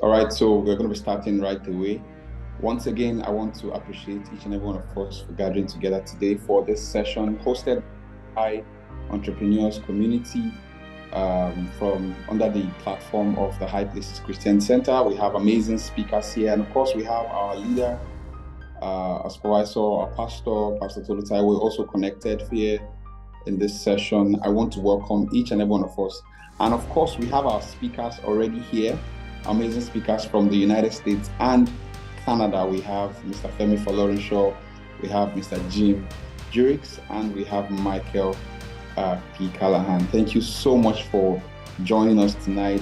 All right, so we're going to be starting right away. Once again, I want to appreciate each and every one of us for gathering together today for this session hosted by Entrepreneurs Community from under the platform of the High Places Christian Center. We have amazing speakers here, and of course, we have our leader, our supervisor, our pastor, Pastor Tolutai. We're also connected here in this session. I want to welcome each and every one of us. And of course, we have our speakers already here, amazing speakers from the United States and Canada. We have Mr. Femi Folorunsho, we have Mr. Jurewicz, and we have Michael P. Callahan. Thank you so much for joining us tonight.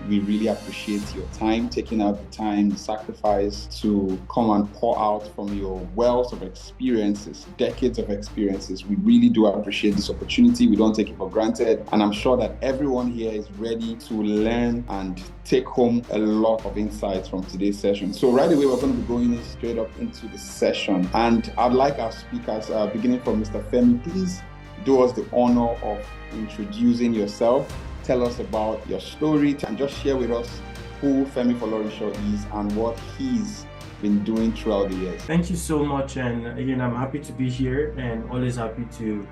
We really appreciate your time, taking out the time, the sacrifice to come and pour out from your wealth of experiences, decades of experiences. We really do appreciate this opportunity. We don't take it for granted. And I'm sure that everyone here is ready to learn and take home a lot of insights from today's session. So right away, we're going to be going straight up into the session. And I'd like our speakers, beginning from Mr. Femi, please do us the honor of introducing yourself. Tell us about your story and just share with us who Femi Folorunsho is and what he's been doing throughout the years. Thank you so much. And again, I'm happy to be here and always happy to,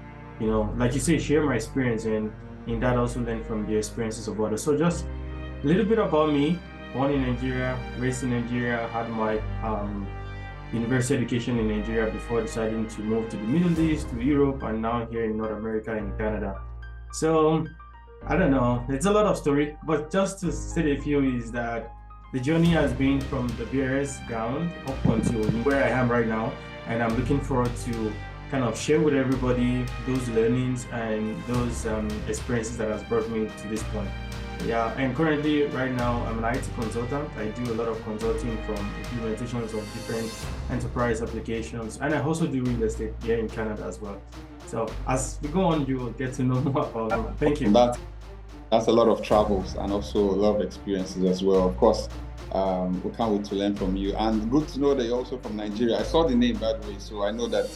like you say, share my experience and in that also learn from the experiences of others. So just a little bit about me. Born in Nigeria, raised in Nigeria, had my university education in Nigeria before deciding to move to the Middle East, to Europe, and now here in North America and Canada. So I don't know, it's a lot of story, but just to say a few is that the journey has been from the barest ground up until where I am right now. And I'm looking forward to kind of share with everybody those learnings and those experiences that has brought me to this point. Yeah, and currently right now I'm an IT consultant. I do a lot of consulting from implementations of different enterprise applications, and I also do real estate here in Canada as well. So as we go on, you will get to know more about me. Thank you. That's a lot of travels and also a lot of experiences as well. Of course, we can't wait to learn from you. And good to know that you're also from Nigeria. I saw the name, by the way, so I know that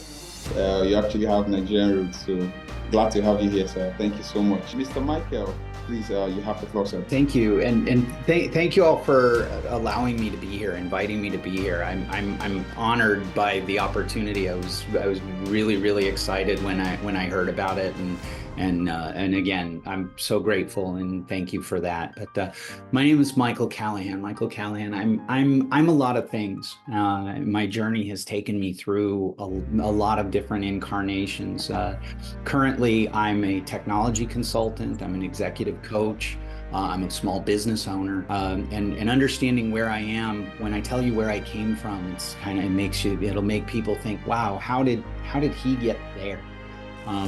you actually have Nigerian roots. So glad to have you here, sir. Thank you so much. Mr. Michael, please, you have the floor, sir. Thank you, and thank you all for allowing me to be here, inviting me to be here. I'm honored by the opportunity. I was really excited when I heard about it, and again, I'm so grateful and thank you for that. But my name is Michael Callahan. I'm a lot of things. My journey has taken me through a lot of different incarnations. Currently, I'm a technology consultant. I'm an executive coach. I'm a small business owner, and understanding where I am. When I tell you where I came from, it'll make people think, wow, how did he get there?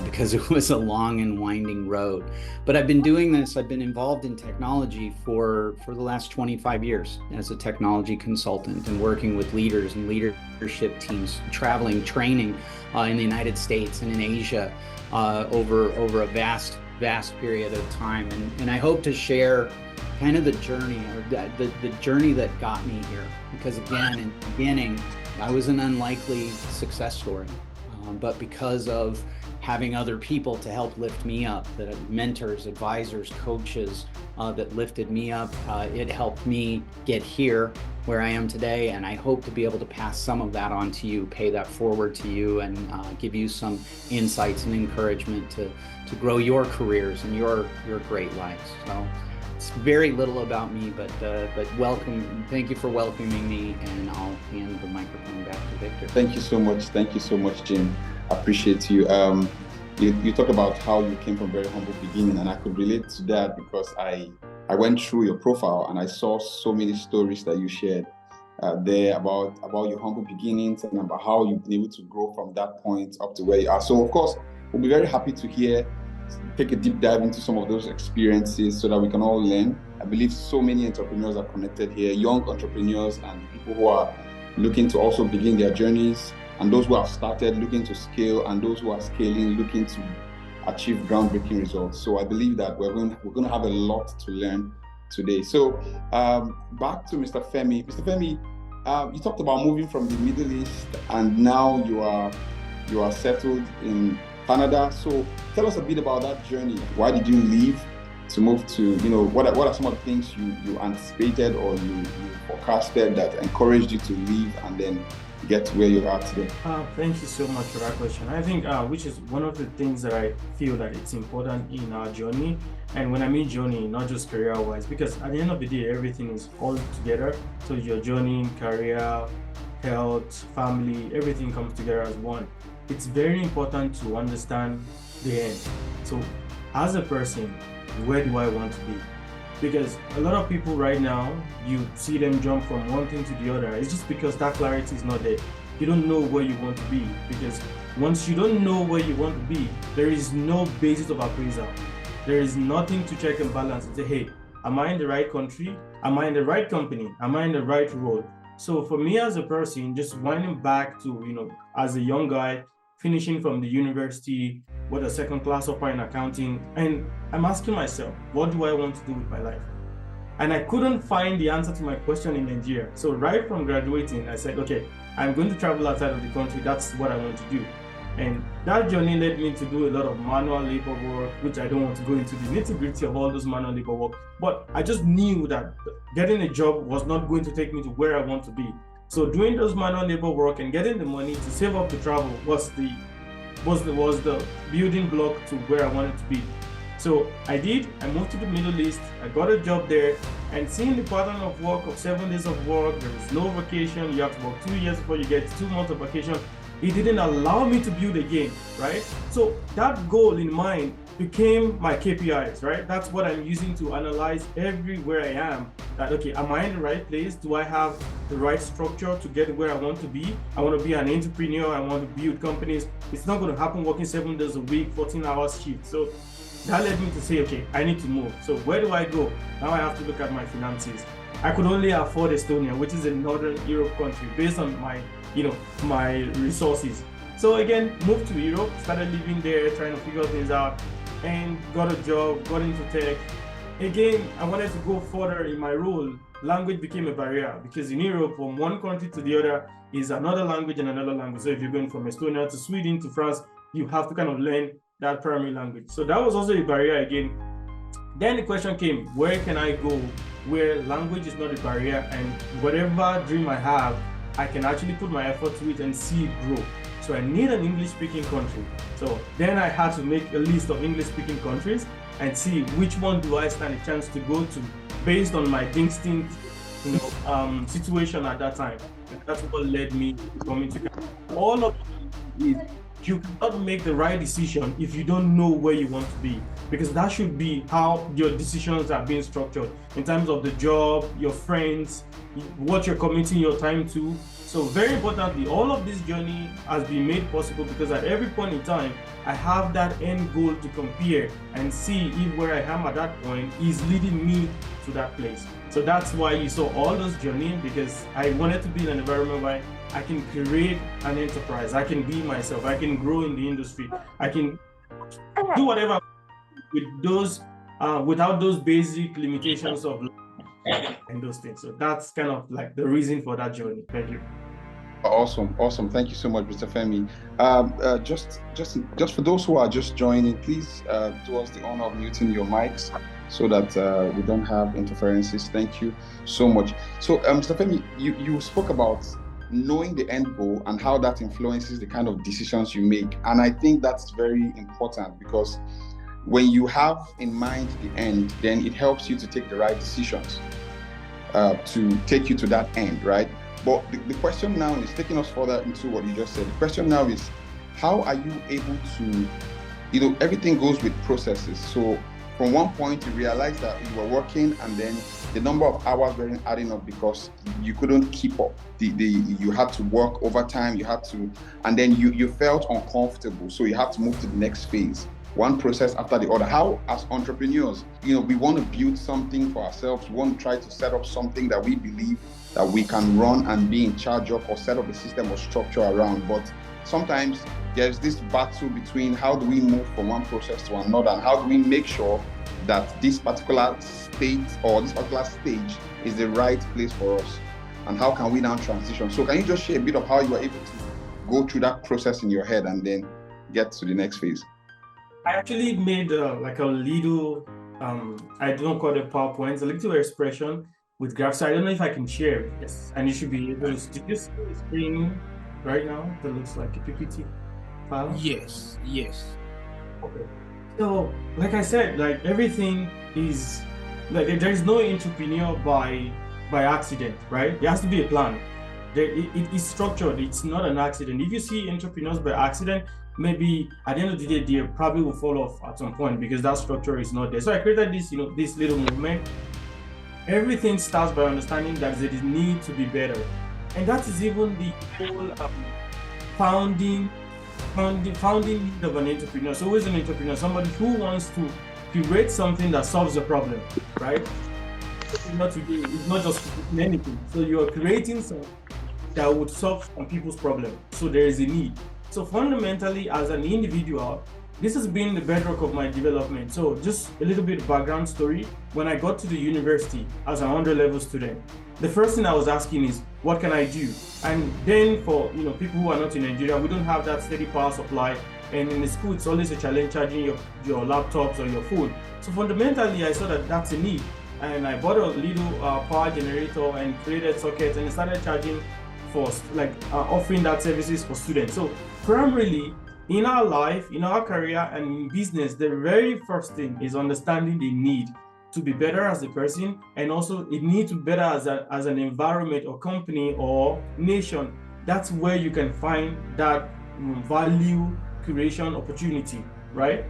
Because it was a long and winding road. But I've been doing this, I've been involved in technology for the last 25 years as a technology consultant and working with leaders and leadership teams, traveling, training in the United States and in Asia over a vast period of time. And I hope to share kind of the journey, or the journey that got me here. Because again, in the beginning, I was an unlikely success story. But because of having other people to help lift me up, that mentors, advisors, coaches that lifted me up, it helped me get here where I am today. And I hope to be able to pass some of that on to you, pay that forward to you, and give you some insights and encouragement to grow your careers and your great lives. So it's very little about me, but welcome. Thank you for welcoming me, and I'll hand the microphone back to Victor. Thank you so much, Jim. Appreciate you. You talk about how you came from very humble beginning, and I could relate to that because I went through your profile and I saw so many stories that you shared there about your humble beginnings and about how you've been able to grow from that point up to where you are. So of course, we'll be very happy to take a deep dive into some of those experiences so that we can all learn. I believe so many entrepreneurs are connected here, young entrepreneurs and people who are looking to also begin their journeys, and those who have started looking to scale, and those who are scaling looking to achieve groundbreaking results. So I believe that we're going to have a lot to learn today. So back to Mr. Femi. Mr. Femi, you talked about moving from the Middle East, and now you are settled in Canada. So tell us a bit about that journey. Why did you leave? to move to, what are some of the things you anticipated or you forecasted that encouraged you to leave and then get to where you are today? Thank you so much for that question. I think which is one of the things that I feel that it's important in our journey. And when I mean journey, not just career-wise, because at the end of the day, everything is all together. So your journey, career, health, family, everything comes together as one. It's very important to understand the end. So as a person, where do I want to be? Because a lot of people right now, you see them jump from one thing to the other. It's just because that clarity is not there. You don't know where you want to be, because once you don't know where you want to be, there is no basis of appraisal. There is nothing to check and balance and say, hey, am I in the right country? Am I in the right company? Am I in the right role? So for me as a person, just winding back to, as a young guy, finishing from the university with a second class upper in accounting, and I'm asking myself, what do I want to do with my life? And I couldn't find the answer to my question in Nigeria. So right from graduating, I said, okay, I'm going to travel outside of the country. That's what I want to do. And that journey led me to do a lot of manual labor work, which I don't want to go into the nitty-gritty of all those manual labor work. But I just knew that getting a job was not going to take me to where I want to be. So doing those manual labor work and getting the money to save up to travel was the building block to where I wanted to be. So I moved to the Middle East, I got a job there, and seeing the pattern of work of 7 days of work, there is no vacation, you have to work 2 years before you get 2 months of vacation, it didn't allow me to build again, right? So that goal in mind became my KPIs, right? That's what I'm using to analyze everywhere I am. That, okay, am I in the right place? Do I have the right structure to get where I want to be? I want to be an entrepreneur. I want to build companies. It's not going to happen working 7 days a week, 14 hours shift. So that led me to say, okay, I need to move. So where do I go? Now I have to look at my finances. I could only afford Estonia, which is a Northern Europe country, based on my resources. So again, moved to Europe, started living there, trying to figure things out, and got a job, got into tech. Again, I wanted to go further in my role. Language became a barrier, because in Europe, from one country to the other is another language and another language. So if you're going from Estonia to Sweden to France, you have to kind of learn that primary language. So that was also a barrier again. Then the question came, where can I go where language is not a barrier, and whatever dream I have, I can actually put my effort to it and see it grow. So I need an English-speaking country. So then I had to make a list of English-speaking countries and see which one do I stand a chance to go to based on my distinct, situation at that time. And that's what led me to coming to Canada. All of it is, you cannot make the right decision if you don't know where you want to be, because that should be how your decisions are being structured in terms of the job, your friends, what you're committing your time to. So very importantly, all of this journey has been made possible because at every point in time, I have that end goal to compare and see if where I am at that point is leading me to that place. So that's why you saw all those journey, because I wanted to be in an environment where I can create an enterprise, I can be myself, I can grow in the industry, I can do whatever with those, without those basic limitations of life and those things. So that's kind of like the reason for that journey. Thank you. Awesome. Thank you so much, Mr. Femi. Just for those who are just joining, please do us the honor of muting your mics so that we don't have interferences. Thank you so much. So, Mr. Femi, you spoke about knowing the end goal and how that influences the kind of decisions you make. And I think that's very important, because when you have in mind the end, then it helps you to take the right decisions to take you to that end, right? But the question now is, taking us further into what you just said, the question now is, how are you able to, everything goes with processes. So from one point you realize that you were working and then the number of hours weren't adding up because you couldn't keep up. You had to work overtime, and then you felt uncomfortable. So you have to move to the next phase, one process after the other. How, as entrepreneurs, we want to build something for ourselves. We want to try to set up something that we believe that we can run and be in charge of, or set up a system or structure around. But sometimes there's this battle between how do we move from one process to another, and how do we make sure that this particular state or this particular stage is the right place for us, and how can we now transition? So can you just share a bit of how you were able to go through that process in your head and then get to the next phase? I actually made like a little, I don't know if I should call it a strategy, but I made a little plan. So I I don't call it PowerPoint, a little expression with graphs. So I don't know if I can share. Yes, and you should be able to. Did you see the screen right now that looks like a PPT file? Yes. Okay. So, like I said, like everything is like there is no entrepreneur by accident, right? There has to be a plan. It is structured. It's not an accident. If you see entrepreneurs by accident, maybe at the end of the day, they probably will fall off at some point because that structure is not there. So I created this, this little movement. Everything starts by understanding that there is need to be better, and that is even the whole founding need of an entrepreneur. So, who is an entrepreneur? Somebody who wants to create something that solves a problem, right? It's not just anything. So you are creating something that would solve some people's problem. So there is a need. So fundamentally, as an individual, this has been the bedrock of my development. So just a little bit of background story. When I got to the university as an underlevel student, the first thing I was asking is, what can I do? And then for people who are not in Nigeria, we don't have that steady power supply. And in the school, it's always a challenge charging your laptops or your phone. So fundamentally, I saw that that's a need. And I bought a little power generator and created sockets and started charging for offering that services for students. So primarily in our life, in our career and in business, the very first thing is understanding the need to be better as a person, and also it needs to be better as an environment or company or nation. That's where you can find that value creation opportunity, right?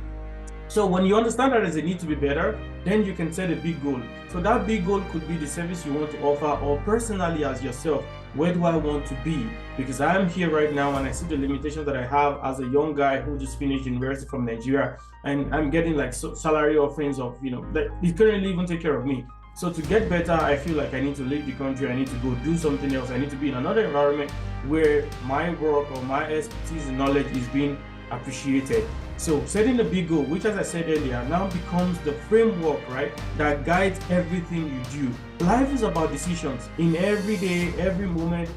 So when you understand that there's a need to be better, then you can set a big goal. So that big goal could be the service you want to offer, or personally as yourself, where do I want to be? Because I am here right now and I see the limitations that I have as a young guy who just finished university from Nigeria, and I'm getting like salary offerings of, that it couldn't even take care of me. So to get better, I feel like I need to leave the country, I need to go do something else, I need to be in another environment where my work or my expertise and knowledge is being appreciated. So setting a big goal, which as I said earlier, now becomes the framework, right, that guides everything you do. Life is about decisions. In every day, every moment,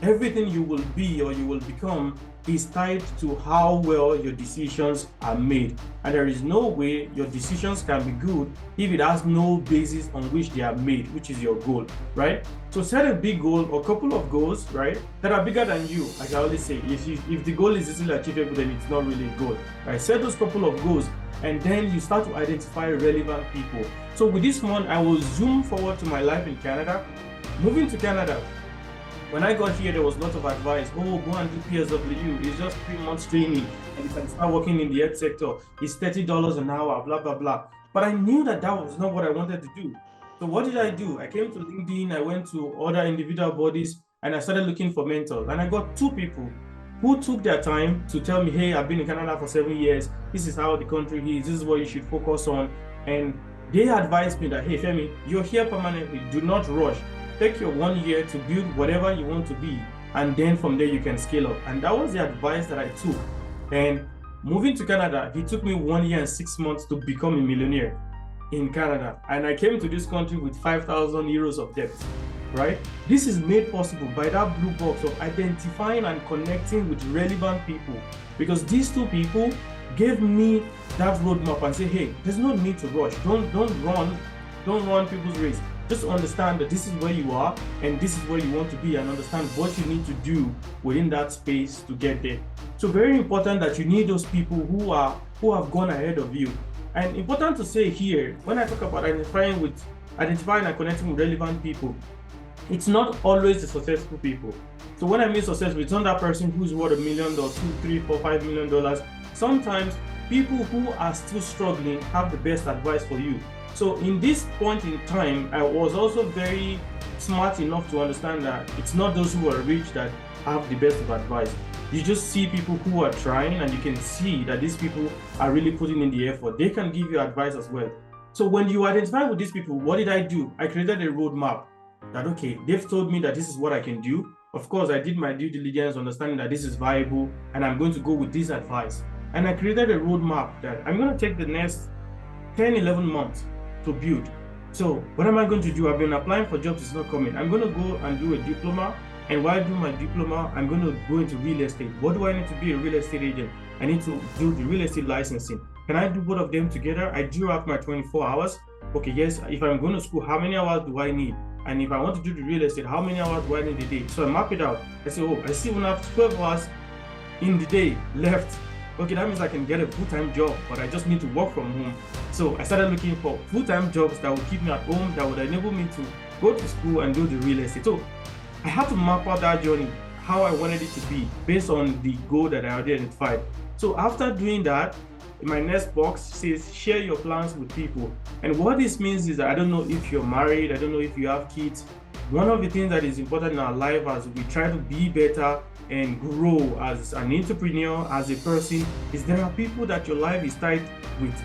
everything you will be or you will become is tied to how well your decisions are made. And there is no way your decisions can be good if it has no basis on which they are made, which is your goal, right? So set a big goal or a couple of goals, right, that are bigger than you. Like I always say, if the goal is easily achievable, then it's not really a goal, right? Set those couple of goals, and then you start to identify relevant people. So with this one, I will zoom forward to my life in Canada. Moving to Canada, when I got here, there was a lot of advice. Oh, go and do PSW. It's just 3 months training, and you can start working in the health sector. It's $30 an hour, blah, blah, blah. But I knew that was not what I wanted to do. So what did I do? I came to LinkedIn, I went to other individual bodies, and I started looking for mentors. And I got 2 people who took their time to tell me, hey, I've been in Canada for 7 years. This is how the country is. This is what you should focus on. And they advised me that, hey, Femi, you're here permanently. Do not rush. Take your 1 year to build whatever you want to be, and then from there you can scale up. And that was the advice that I took. And moving to Canada, it took me 1 year and 6 months to become a millionaire in Canada. And I came to this country with 5,000 euros of debt, right? This is made possible by that blue box of identifying and connecting with relevant people, because these 2 people gave me that roadmap and say, hey, there's no need to rush. Don't run people's race. Just understand that this is where you are and this is where you want to be, and understand what you need to do within that space to get there. So very important that you need those people who have gone ahead of you. And important to say here, when I talk about identifying and connecting with relevant people, it's not always the successful people. So when I mean successful, it's not that person who's worth $1 million, $2, $3, $4, $5 million. Sometimes people who are still struggling have the best advice for you. So in this point in time, I was also very smart enough to understand that it's not those who are rich that have the best of advice. You just see people who are trying, and you can see that these people are really putting in the effort. They can give you advice as well. So when you identify with these people, what did I do? I created a roadmap that, okay, they've told me that this is what I can do. Of course, I did my due diligence, understanding that this is viable, and I'm going to go with this advice. And I created a roadmap that I'm going to take the next 10, 11 months to build. So what am I going to do? I've been applying for jobs, it's not coming. I'm going to go and do a diploma, and while I do my diploma, I'm going to go into real estate. What do I need to be a real estate agent? I need to do the real estate licensing. can I do both of them together? I do have my 24 hours. Okay, yes, if I'm going to school, how many hours do I need? And if I want to do the real estate, how many hours do I need a day? So I map it out. I say, oh, I still have 12 hours in the day left. Okay, that means I can get a full-time job, but I just need to work from home. So I started looking for full-time jobs that would keep me at home, that would enable me to go to school and do the real estate. So I had to map out that journey, how I wanted it to be, based on the goal that I already identified. So after doing that, my next box says share your plans with people. And what this means is that I don't know if you're married, I don't know if you have kids. One of the things that is important in our life as we try to be better and grow as an entrepreneur, as a person, is there are people that your life is tied with.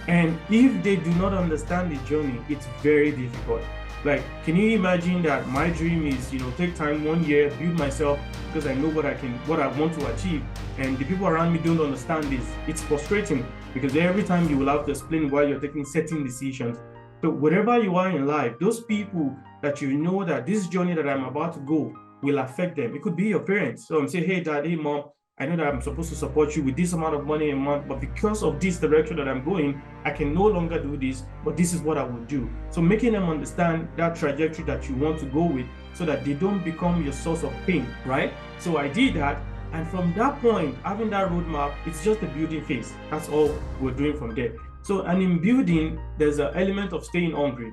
And if they do not understand the journey, it's very difficult. Like, can you imagine that my dream is, take time 1 year, build myself because I know what I want to achieve. And the people around me don't understand this. It's frustrating because every time you will have to explain why you're taking certain decisions. So wherever you are in life, those people that you know that this journey that I'm about to go will affect them. It could be your parents. So I'm saying, hey, dad, hey, mom, I know that I'm supposed to support you with this amount of money a month, but because of this direction that I'm going, I can no longer do this, but this is what I will do. So making them understand that trajectory that you want to go with so that they don't become your source of pain, right? So I did that. And from that point, having that roadmap, it's just the building phase. That's all we're doing from there. So, and in building, there's an element of staying hungry.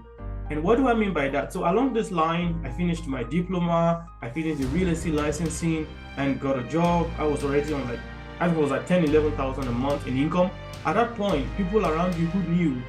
And what do I mean by that? So along this line, I finished my diploma, I finished the real estate licensing and got a job. I was already on I was at 10, 11,000 a month in income. At that point, people around you who knew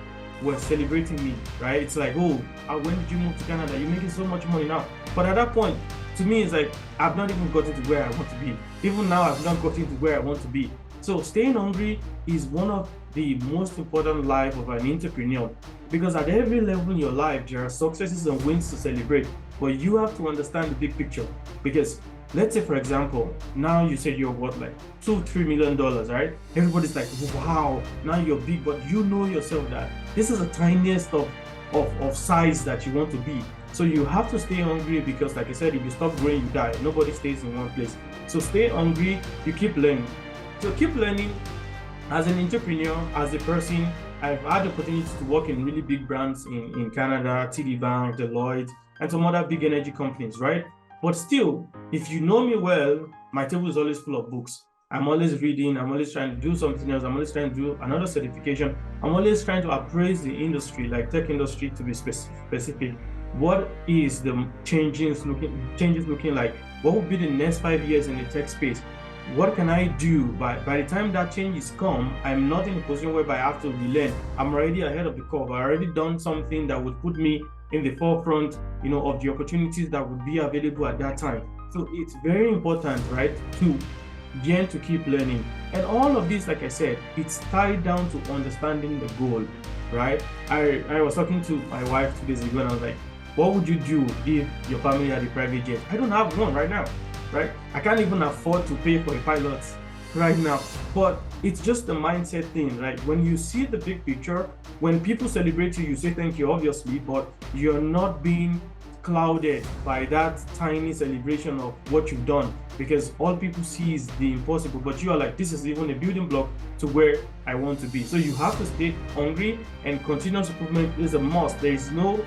were celebrating me, right? It's like, oh, when did you move to Canada? You're making so much money now. But at that point, to me, it's like, I've not even gotten to where I want to be. Even now, I've not gotten to where I want to be. So staying hungry is one of the most important life of an entrepreneur, because at every level in your life, there are successes and wins to celebrate, but you have to understand the big picture. Because let's say, for example, now you say you're worth like $2-3 million, right? Everybody's like, wow, now you're big, but you know yourself that this is the tiniest of size that you want to be. So you have to stay hungry because, like I said, if you stop growing, you die. Nobody stays in one place. So stay hungry, you keep learning. So keep learning. As an entrepreneur, as a person, I've had the opportunity to work in really big brands in Canada, TD Bank, Deloitte, and some other big energy companies, right? But still, if you know me well, my table is always full of books. I'm always reading, I'm always trying to do something else, I'm always trying to do another certification. I'm always trying to appraise the industry, like tech industry to be specific. What is the changes looking like? What will be the next 5 years in the tech space? What can I do? By the time that changes come, I'm not in a position whereby I have to relearn. I'm already ahead of the curve. I've already done something that would put me in the forefront, of the opportunities that would be available at that time. So it's very important, right, to begin to keep learning. And all of this, like I said, it's tied down to understanding the goal, right? I was talking to my wife 2 days ago and I was like, what would you do if your family had a private jet? I don't have one right now. Right? I can't even afford to pay for a pilot right now. But it's just the mindset thing, right? When you see the big picture, when people celebrate you, you say thank you, obviously, but you're not being clouded by that tiny celebration of what you've done, because all people see is the impossible, but you are like, this is even a building block to where I want to be. So you have to stay hungry, and continuous improvement is a must. There is no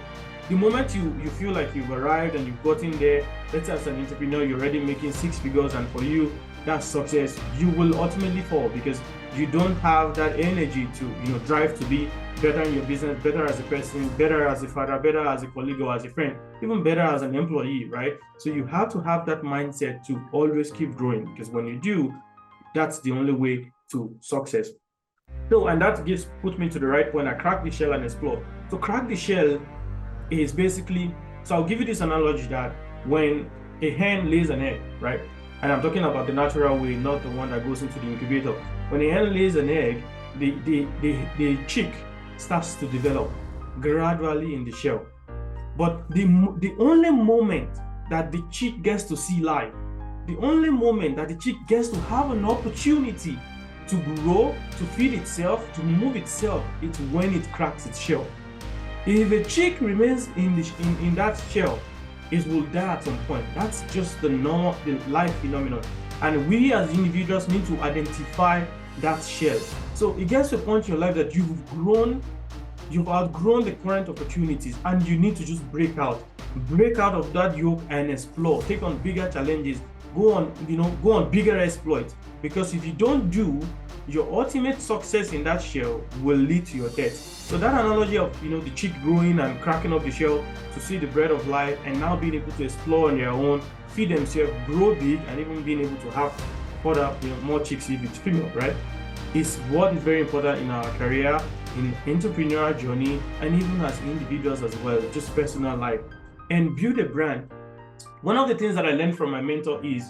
the moment you feel like you've arrived and you've gotten there, let's say as an entrepreneur, you're already making 6 figures, and for you, that's success, you will ultimately fall because you don't have that energy to, drive to be better in your business, better as a person, better as a father, better as a colleague or as a friend, even better as an employee, right? So you have to have that mindset to always keep growing, because when you do, that's the only way to success. So, and that puts me to the right point. I crack the shell and explore. So crack the shell is basically, so I'll give you this analogy that when a hen lays an egg, right? And I'm talking about the natural way, not the one that goes into the incubator. When a hen lays an egg, the chick starts to develop gradually in the shell. But the only moment that the chick gets to see life, the only moment that the chick gets to have an opportunity to grow, to feed itself, to move itself, it's when it cracks its shell. If a chick remains in that shell, it will die at some point. That's just the life phenomenon. And we as individuals need to identify that shell. So it gets to a point in your life that you've outgrown the current opportunities, and you need to just break out of that yoke and explore, take on bigger challenges, go on bigger exploits. Because if you don't do, your ultimate success in that shell will lead to your death. So that analogy of the chick growing and cracking up the shell to see the bread of life, and now being able to explore on their own, feed themselves, grow big, and even being able to have further more chicks if it's female, right? Is what is very important in our career, in entrepreneurial journey, and even as individuals as well, just personal life. And build a brand. One of the things that I learned from my mentor is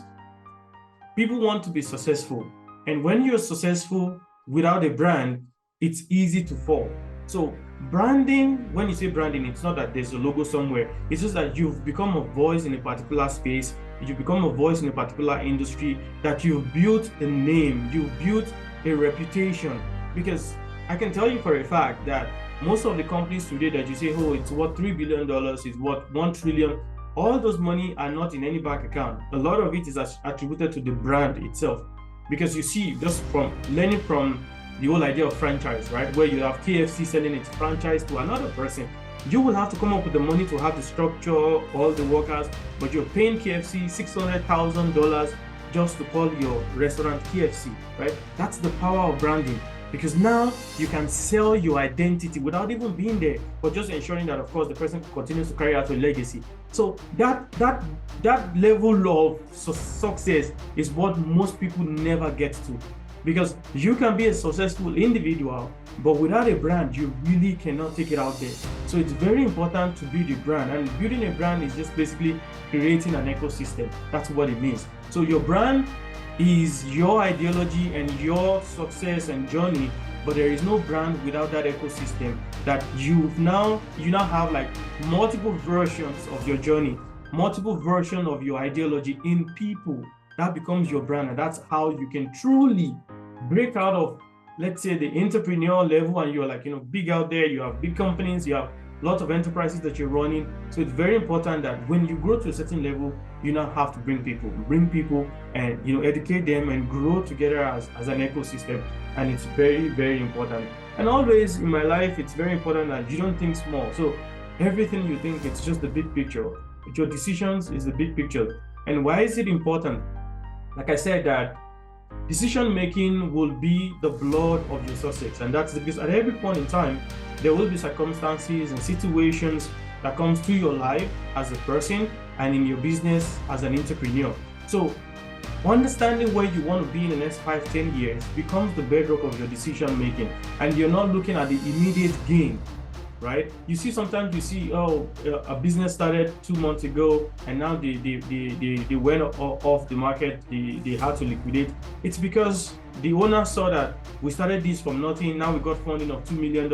people want to be successful. And when you're successful without a brand, it's easy to fall. So branding, when you say branding, it's not that there's a logo somewhere. It's just that you've become a voice in a particular space. You've become a voice in a particular industry, that you've built a name, you've built a reputation. Because I can tell you for a fact that most of the companies today that you say, oh, it's worth $3 billion, it's worth $1 trillion, all those money are not in any bank account. A lot of it is attributed to the brand itself. Because you see, just from learning from the whole idea of franchise, right? Where you have KFC selling its franchise to another person, you will have to come up with the money to have the structure, all the workers, but you're paying KFC $600,000 just to call your restaurant KFC, right? That's the power of branding. Because now you can sell your identity without even being there, but just ensuring that, of course, the person continues to carry out a legacy. So that level of success is what most people never get to. Because you can be a successful individual, but without a brand, you really cannot take it out there. So it's very important to build a brand. And building a brand is just basically creating an ecosystem. That's what it means. So your brand is your ideology and your success and journey, but there is no brand without that ecosystem, that you now have like multiple versions of your journey, multiple versions of your ideology in people. That becomes your brand, and that's how you can truly break out of, let's say, the entrepreneurial level, and you're like big out there, you have big companies, you have lots of enterprises that you're running. So it's very important that when you grow to a certain level, you now have to bring people and educate them and grow together as an ecosystem. And it's very, very important. And always in my life, it's very important that you don't think small. So everything you think, it's just the big picture. Your decisions is the big picture. And why is it important? Like I said, that decision making will be the blood of your success. And that's because at every point in time, there will be circumstances and situations that comes to your life as a person and in your business as an entrepreneur. So understanding where you want to be in the next 5-10 years becomes the bedrock of your decision making. And you're not looking at the immediate gain, right? Sometimes you see, a business started 2 months ago and now they went off the market, they had to liquidate. It's because the owner saw that we started this from nothing, now we got funding of $2 million,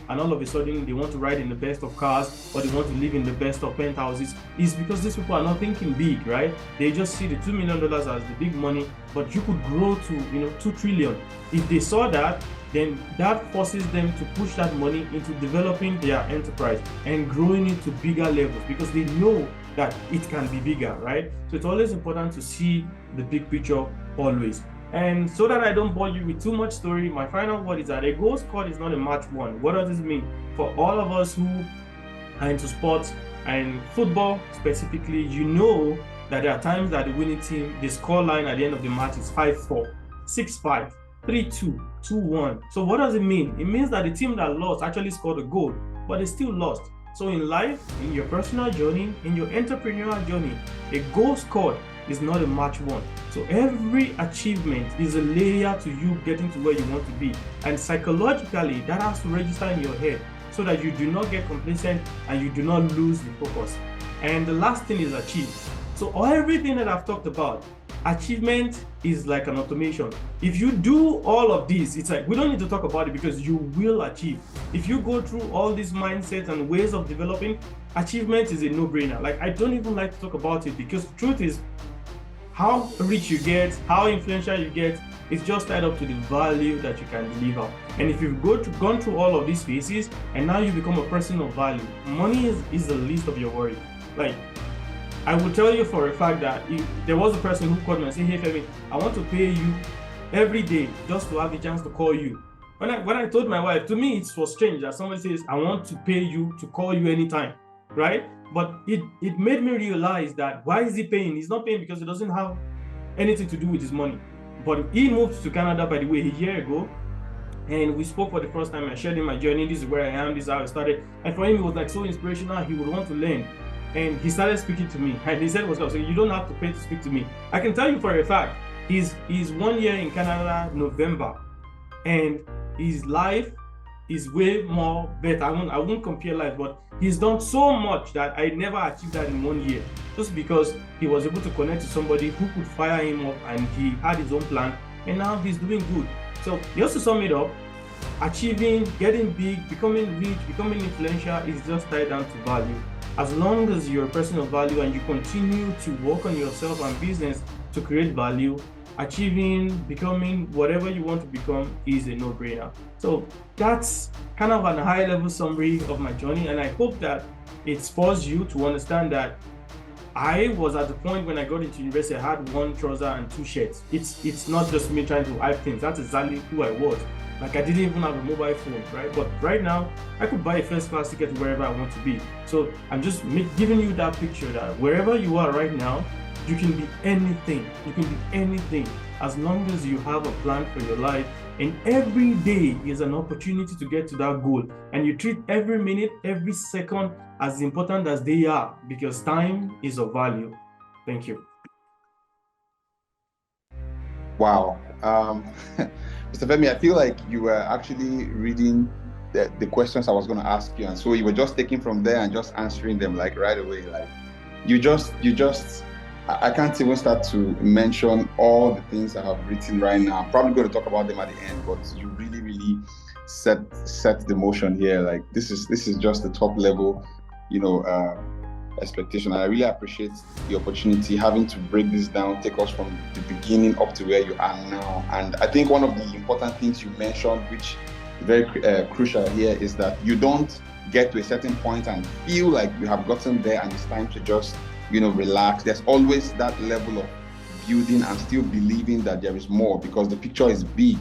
and all of a sudden they want to ride in the best of cars, or they want to live in the best of penthouses. It's because these people are not thinking big, right? They just see the $2 million as the big money, but you could grow to 2 trillion. If they saw that, then that forces them to push that money into developing their enterprise and growing it to bigger levels, because they know that it can be bigger, right? So it's always important to see the big picture always. And so that I don't bore you with too much story, my final word is that a goal scored is not a match won. What does this mean? For all of us who are into sports and football specifically, you know that there are times that the winning team, the score line at the end of the match is 5-4, 6-5, 3-2, 2-1. So what does it mean? It means that the team that lost actually scored a goal, but they still lost. So in life, in your personal journey, in your entrepreneurial journey, a goal scored is not a match won. So every achievement is a layer to you getting to where you want to be. And psychologically, that has to register in your head so that you do not get complacent and you do not lose the focus. And the last thing is achieve. So everything that I've talked about, achievement is like an automation. If you do all of this, it's like we don't need to talk about it because you will achieve. If you go through all these mindsets and ways of developing, achievement is a no-brainer. Like I don't even like to talk about it because the truth is, how rich you get, how influential you get, it's just tied up to the value that you can deliver. And if you've gone through all of these phases and now you become a person of value, money is the least of your worry. Like I will tell you for a fact that if there was a person who called me and said, hey Femi, I want to pay you every day just to have a chance to call you. When I told my wife, to me it was strange that somebody says, I want to pay you to call you anytime, right? But it made me realize that why is he paying? He's not paying because he doesn't have anything to do with his money. But he moved to Canada, by the way, a year ago, and we spoke for the first time. I shared in my journey, this is where I am, this is how I started. And for him, it was like so inspirational. He would want to learn. And he started speaking to me. And he said, so you don't have to pay to speak to me. I can tell you for a fact, he's 1 year in Canada, November. And his life is way more better. I won't compare life, but he's done so much that I never achieved that in 1 year. Just because he was able to connect to somebody who could fire him up, and he had his own plan, and now he's doing good. So just to sum it up, achieving, getting big, becoming rich, becoming influential is just tied down to value. As long as you're a person of value and you continue to work on yourself and business to create value, achieving, becoming whatever you want to become is a no-brainer. So that's kind of a high-level summary of my journey, and I hope that it spurs you to understand that I was at the point when I got into university, I had one trouser and two shirts. It's not just me trying to hype things. That's exactly who I was. Like, I didn't even have a mobile phone, right? But right now, I could buy a first class ticket wherever I want to be. So I'm just giving you that picture that wherever you are right now, you can be anything. You can be anything as long as you have a plan for your life. And every day is an opportunity to get to that goal. And you treat every minute, every second as important as they are, because time is of value. Thank you. Wow. Mr. Femi, I feel like you were actually reading the questions I was going to ask you. And so you were just taking from there and just answering them like right away. Like you just, I can't even start to mention all the things I have written right now. I'm probably going to talk about them at the end, but you really set the motion here. Like this is just the top level, expectation. And I really appreciate the opportunity having to break this down, take us from the beginning up to where you are now. And I think one of the important things you mentioned, which is very crucial here, is that you don't get to a certain point and feel like you have gotten there and it's time to just relax. There's always that level of building and still believing that there is more, because the picture is big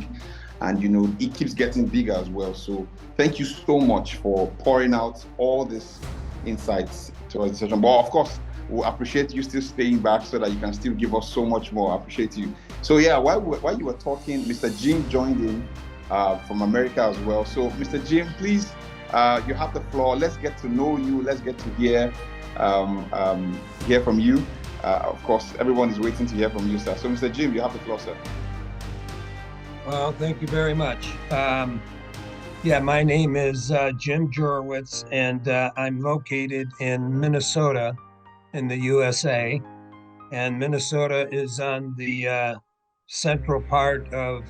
and it keeps getting bigger as well. So thank you so much for pouring out all these insights towards the session. But of course, we appreciate you still staying back so that you can still give us so much more. I appreciate you. So yeah, while you were talking, Mr. Jim joined in from America as well. So Mr. Jim, please, you have the floor. Let's get to know you. Let's get to hear from you. Of course, everyone is waiting to hear from you, sir. So Mr. Jim, you have the floor, sir. Well, thank you very much. My name is Jim Jurewicz, and I'm located in Minnesota in the USA. And Minnesota is on the central part of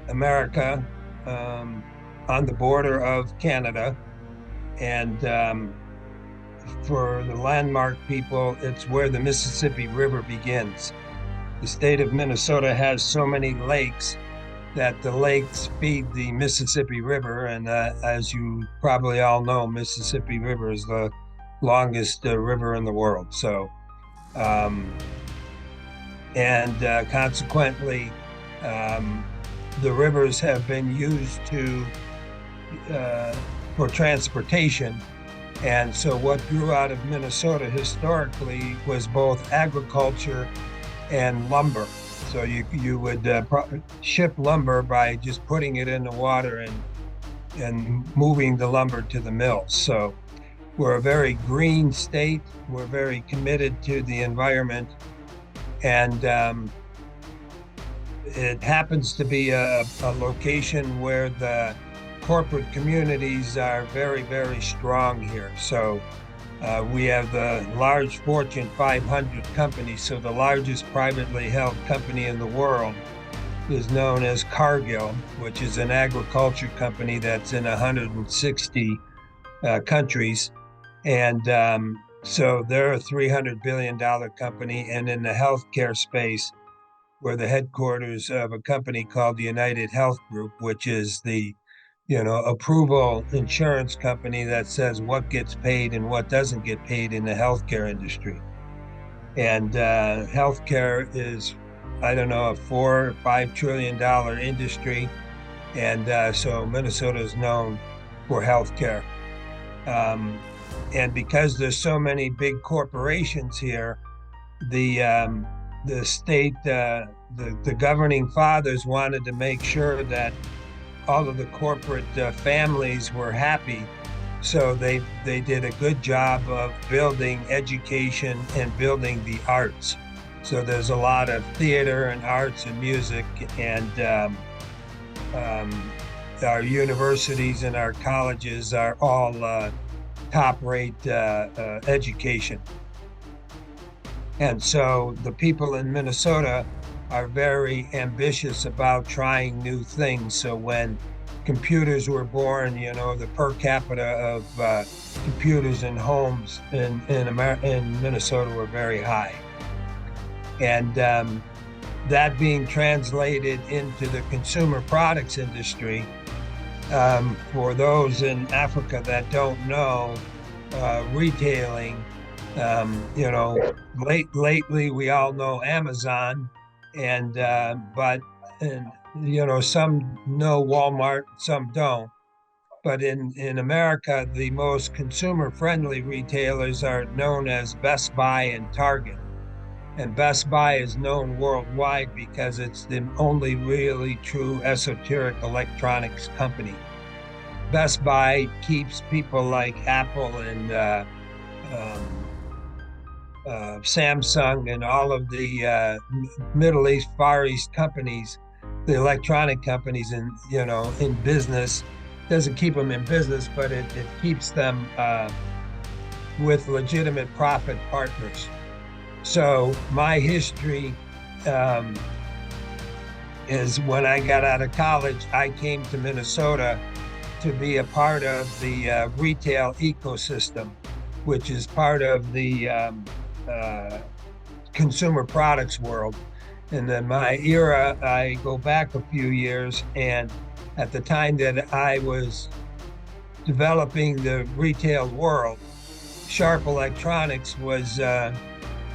America, on the border of Canada. And for the landmark people, it's where the Mississippi River begins. The state of Minnesota has so many lakes that the lakes feed the Mississippi River. And as you probably all know, Mississippi River is the longest river in the world. So, consequently, the rivers have been used for transportation. And so what grew out of Minnesota historically was both agriculture and lumber. So you would ship lumber by just putting it in the water and moving the lumber to the mills. So we're a very green state. We're very committed to the environment. And it happens to be a location where the corporate communities are very, very strong here. So we have the large Fortune 500 companies. So the largest privately held company in the world is known as Cargill, which is an agriculture company that's in 160 countries. And so they're a $300 billion company. And in the healthcare space, we're the headquarters of a company called the United Health Group, which is the approval insurance company that says what gets paid and what doesn't get paid in the healthcare industry. And healthcare is I don't know, a $4 or $5 trillion industry. And so Minnesota is known for healthcare. And because there's so many big corporations here, the state, the governing fathers wanted to make sure that all of the corporate families were happy. So they did a good job of building education and building the arts. So there's a lot of theater and arts and music, and our universities and our colleges are all top-rate education. And so the people in Minnesota are very ambitious about trying new things. So when computers were born, the per capita of computers in homes in Minnesota were very high. And that being translated into the consumer products industry, for those in Africa that don't know, retailing, lately we all know Amazon, but some know Walmart, some don't. But in America, the most consumer-friendly retailers are known as Best Buy and Target. And Best Buy is known worldwide because it's the only really true esoteric electronics company. Best Buy keeps people like Apple and Samsung and all of the Middle East, Far East companies, the electronic companies, in business. Doesn't keep them in business, but it keeps them with legitimate profit partners. So my history is when I got out of college, I came to Minnesota to be a part of the retail ecosystem, which is part of the consumer products world. And in my era, I go back a few years, and at the time that I was developing the retail world, Sharp Electronics was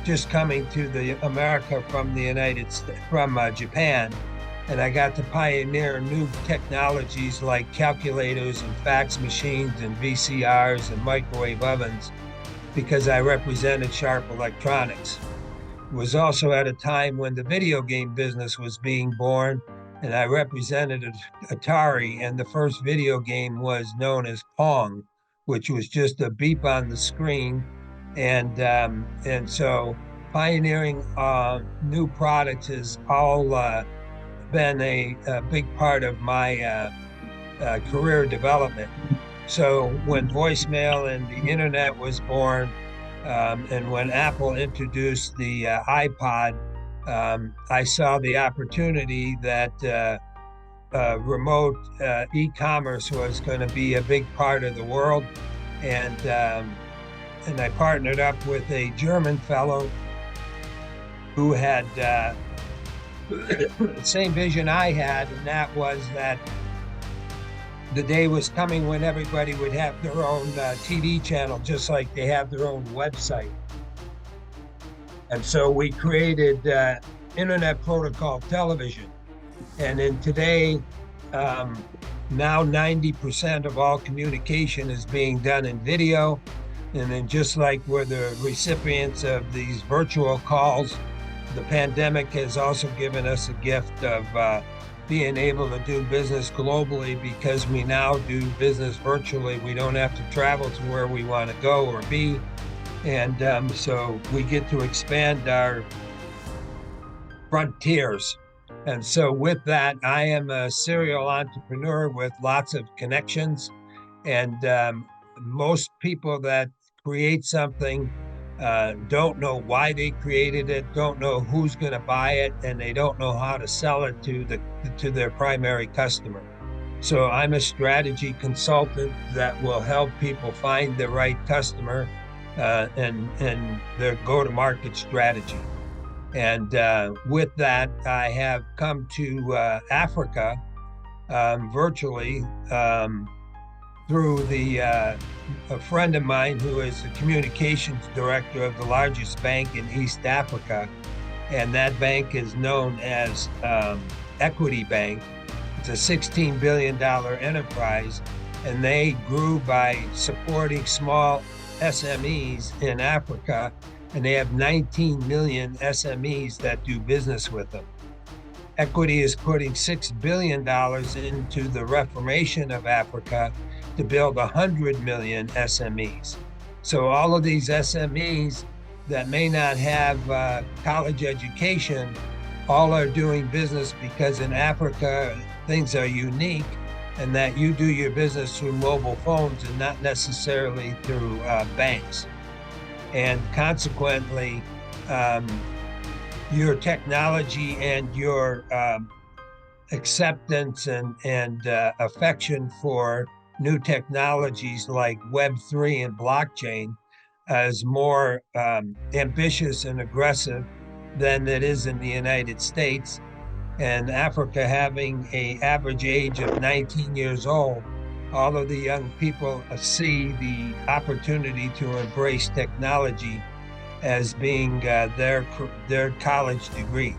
just coming to America from Japan, and I got to pioneer new technologies like calculators and fax machines and VCRs and microwave ovens because I represented Sharp Electronics. It was also at a time when the video game business was being born, and I represented Atari, and the first video game was known as Pong, which was just a beep on the screen. And so pioneering new products has all been a big part of my career development. So when voicemail and the internet was born, and when Apple introduced the iPod, I saw the opportunity that remote e-commerce was going to be a big part of the world. And I partnered up with a German fellow who had the same vision I had, and that was that the day was coming when everybody would have their own TV channel, just like they have their own website. And so we created Internet Protocol Television. And in today, now 90% of all communication is being done in video. And then just like we're the recipients of these virtual calls, the pandemic has also given us a gift of being able to do business globally because we now do business virtually. We don't have to travel to where we want to go or be. And so we get to expand our frontiers. And so with that, I am a serial entrepreneur with lots of connections. And most people that create something don't know why they created it, don't know who's going to buy it, and they don't know how to sell it to their primary customer. So I'm a strategy consultant that will help people find the right customer and their go-to-market strategy. And with that, I have come to Africa virtually through a friend of mine who is the communications director of the largest bank in East Africa. and that bank is known as Equity Bank. It's a $16 billion enterprise, and they grew by supporting small SMEs in Africa, and they have 19 million SMEs that do business with them. Equity is putting $6 billion into the reformation of Africa to build 100 million SMEs. So all of these SMEs that may not have college education, all are doing business because in Africa, things are unique, and that you do your business through mobile phones and not necessarily through banks. And consequently, your technology and your acceptance and affection for new technologies like Web3 and blockchain is more ambitious and aggressive than it is in the United States. And Africa having an average age of 19 years old, all of the young people see the opportunity to embrace technology as being their college degree.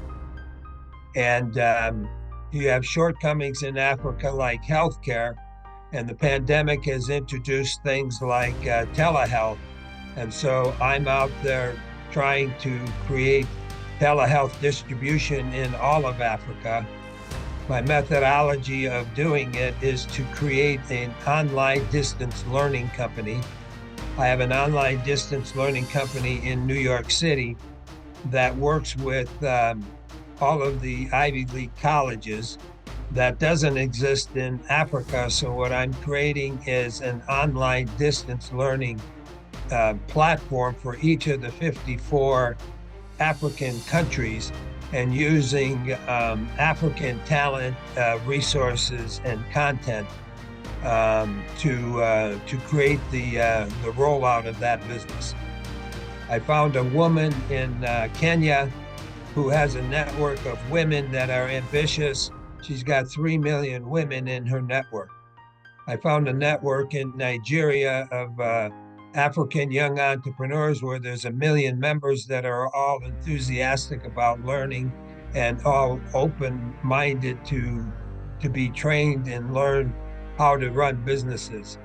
And you have shortcomings in Africa like healthcare, and the pandemic has introduced things like telehealth. And so I'm out there trying to create telehealth distribution in all of Africa. My methodology of doing it is to create an online distance learning company. I have an online distance learning company in New York City that works with all of the Ivy League colleges. That doesn't exist in Africa. So what I'm creating is an online distance learning platform for each of the 54 African countries, and using African talent, resources, and content to create the rollout of that business. I found a woman in Kenya who has a network of women that are ambitious. She's got 3 million women in her network. I found a network in Nigeria of African young entrepreneurs where there's 1 million members that are all enthusiastic about learning and all open-minded to be trained and learn how to run businesses.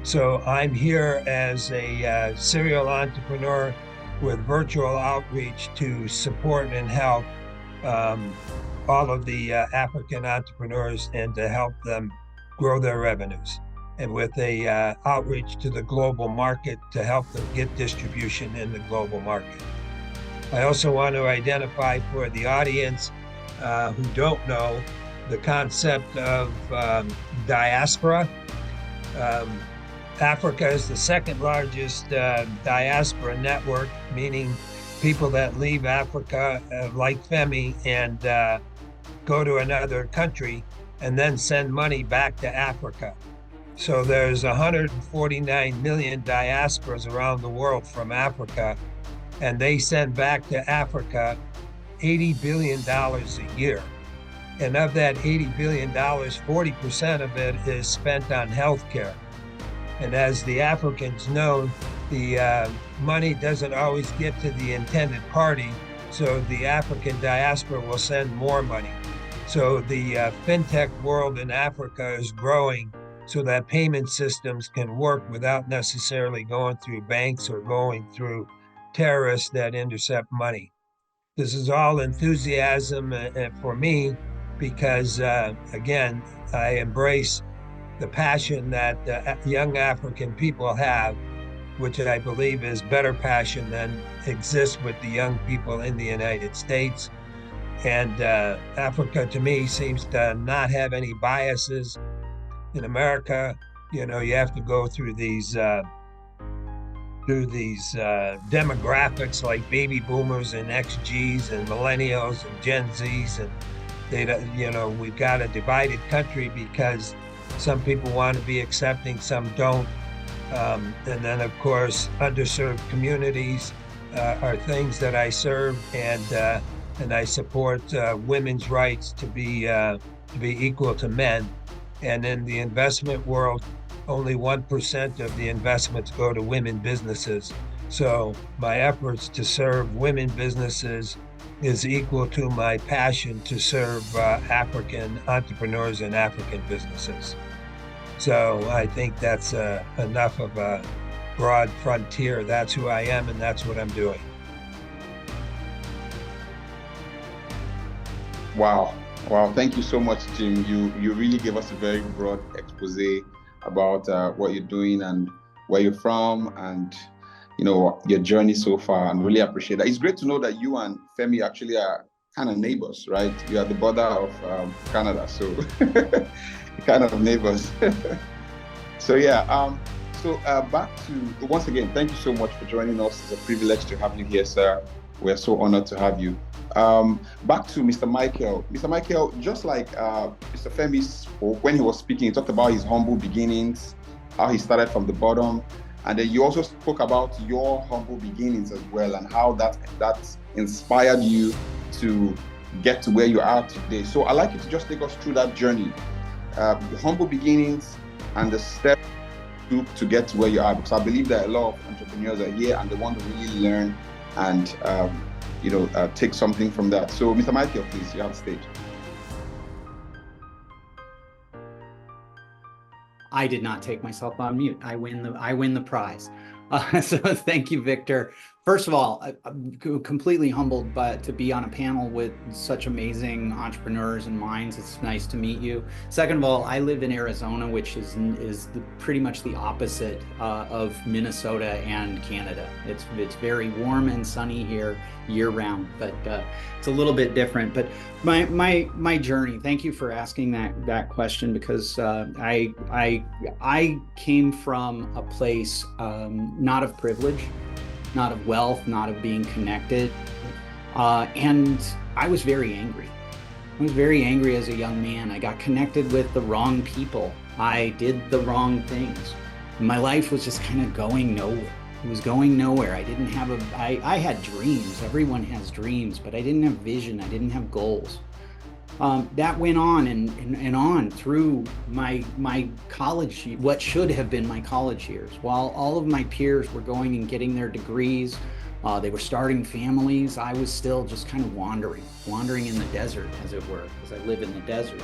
So I'm here as a serial entrepreneur with virtual outreach to support and help all of the African entrepreneurs and to help them grow their revenues, and with a outreach to the global market to help them get distribution in the global market. I also want to identify for the audience who don't know the concept of diaspora. Africa is the second largest diaspora network, meaning people that leave Africa like Femi and go to another country and then send money back to Africa. So there's 149 million diasporas around the world from Africa, and they send back to Africa $80 billion a year. And of that $80 billion, 40% of it is spent on healthcare. And as the Africans know, the money doesn't always get to the intended party, so the African diaspora will send more money. So the fintech world in Africa is growing so that payment systems can work without necessarily going through banks or going through terrorists that intercept money. This is all enthusiasm for me because, again, I embrace the passion that young African people have, which I believe is better passion than exists with the young people in the United States. And Africa, to me, seems to not have any biases. In America, you know, you have to go through these demographics like baby boomers and XGs and millennials and Gen Zs, and they, you know, we've got a divided country because some people want to be accepting, some don't. And then, of course, underserved communities are things that I serve, and I support women's rights to be equal to men. And in the investment world, only 1% of the investments go to women businesses. So my efforts to serve women businesses is equal to my passion to serve African entrepreneurs and African businesses. So I think that's enough of a broad frontier. That's who I am, and that's what I'm doing. Wow. Wow. Thank you so much, Jim. You really gave us a very broad expose about what you're doing and where you're from and, your journey so far, and really appreciate that. It's great to know that you and Femi actually are kind of neighbors, right? You are the border of Canada, so kind of neighbors. So yeah, back to, once again, thank you so much for joining us. It's a privilege to have you here, sir. We're so honored to have you. Back to Mr. Michael. Mr. Michael, just like Mr. Femi spoke, when he was speaking, he talked about his humble beginnings, how he started from the bottom. And then you also spoke about your humble beginnings as well, and how that inspired you to get to where you are today. So I'd like you to just take us through that journey, the humble beginnings and the step to get to where you are, because I believe that a lot of entrepreneurs are here and they want to really learn and take something from that. So Mr. Michael, please, you have the stage. I did not take myself on mute. I win the prize. So thank you, Victor. First of all, I'm completely humbled to be on a panel with such amazing entrepreneurs and minds. It's nice to meet you. Second of all, I live in Arizona, which is pretty much the opposite of Minnesota and Canada. It's very warm and sunny here year round, but it's a little bit different. But my journey. Thank you for asking that question, because I came from a place not of privilege, not of wealth, not of being connected. And I was very angry. I was very angry as a young man. I got connected with the wrong people. I did the wrong things. My life was just kind of going nowhere. It was going nowhere. I didn't have I had dreams. Everyone has dreams, but I didn't have vision. I didn't have goals. That went on and on through my college, what should have been my college years. While all of my peers were going and getting their degrees, they were starting families, I was still just kind of wandering in the desert, as it were, because I live in the desert.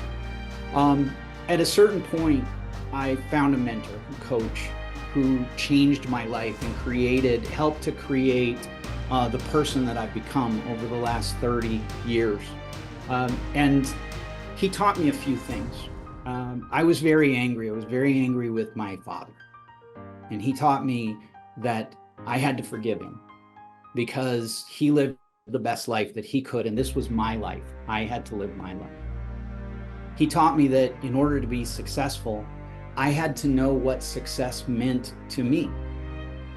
At a certain point, I found a mentor, a coach, who changed my life and helped to create the person that I've become over the last 30 years. And he taught me a few things. I was very angry. I was very angry with my father. And he taught me that I had to forgive him because he lived the best life that he could. And this was my life. I had to live my life. He taught me that in order to be successful, I had to know what success meant to me.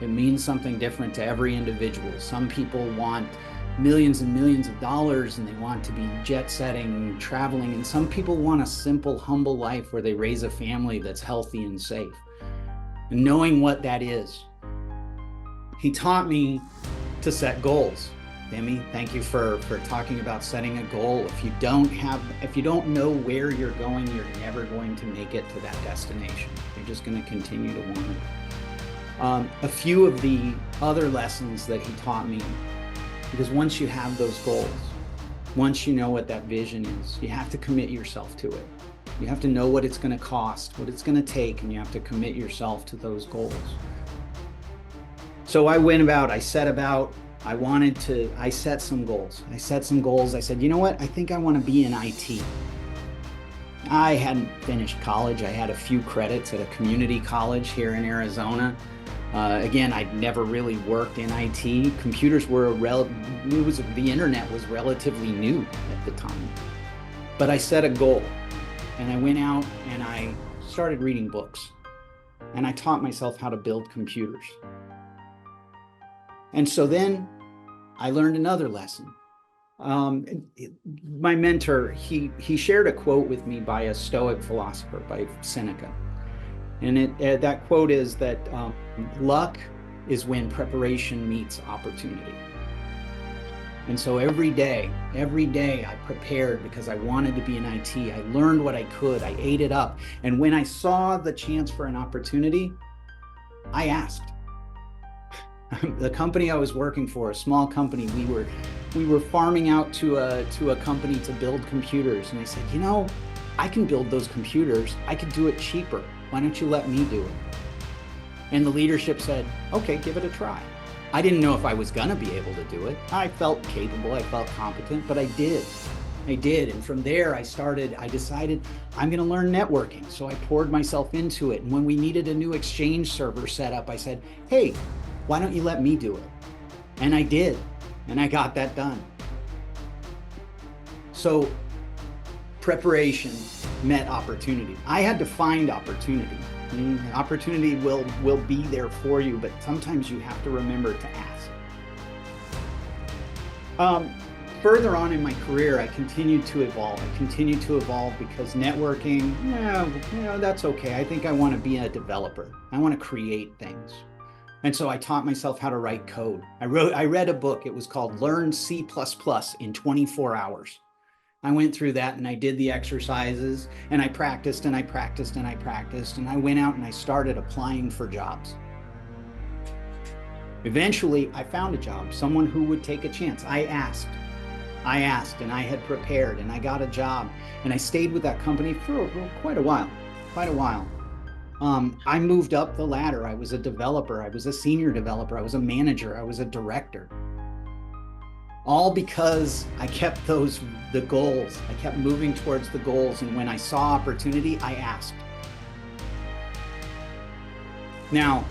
It means something different to every individual. Some people want millions and millions of dollars and they want to be jet setting, traveling, and some people want a simple, humble life where they raise a family that's healthy and safe. And knowing what that is, he taught me to set goals. Femi, thank you for talking about setting a goal. If you don't know where you're going, you're never going to make it to that destination. You're just going to continue to wander. A few of the other lessons that he taught me, because once you have those goals, once you know what that vision is, you have to commit yourself to it. You have to know what it's going to cost, what it's going to take, and you have to commit yourself to those goals. So I set some goals. I said, you know what? I think I want to be in IT. I hadn't finished college. I had a few credits at a community college here in Arizona. Again, I'd never really worked in IT. Computers were the internet was relatively new at the time. But I set a goal and I went out and I started reading books and I taught myself how to build computers. And so then I learned another lesson. My mentor, he shared a quote with me by a Stoic philosopher, by Seneca. And that quote is that luck is when preparation meets opportunity. And so every day I prepared because I wanted to be in IT. I learned what I could. I ate it up. And when I saw the chance for an opportunity, I asked. The company I was working for, a small company, we were farming out to a company to build computers. And they said, you know, I can build those computers. I could do it cheaper. Why don't you let me do it? And the leadership said, okay, give it a try. I didn't know if I was gonna be able to do it. I felt capable, I felt competent, but I did. And from there, I decided I'm gonna learn networking. So I poured myself into it. And when we needed a new Exchange server set up, I said, hey, why don't you let me do it? And I did, and I got that done. So preparation met opportunity. I had to find opportunity. Opportunity will be there for you, but sometimes you have to remember to ask. Further on in my career, I continued to evolve. Because networking, that's okay. I think I want to be a developer. I want to create things. And so I taught myself how to write code. I read a book. It was called Learn C++ in 24 hours. I went through that and I did the exercises and I practiced and I practiced and I practiced, and I went out and I started applying for jobs. Eventually, I found a job, someone who would take a chance. I asked and I had prepared and I got a job, and I stayed with that company for quite a while. I moved up the ladder. I was a developer. I was a senior developer. I was a manager. I was a director. All because I kept the goals. I kept moving towards the goals. And when I saw opportunity, I asked. Now,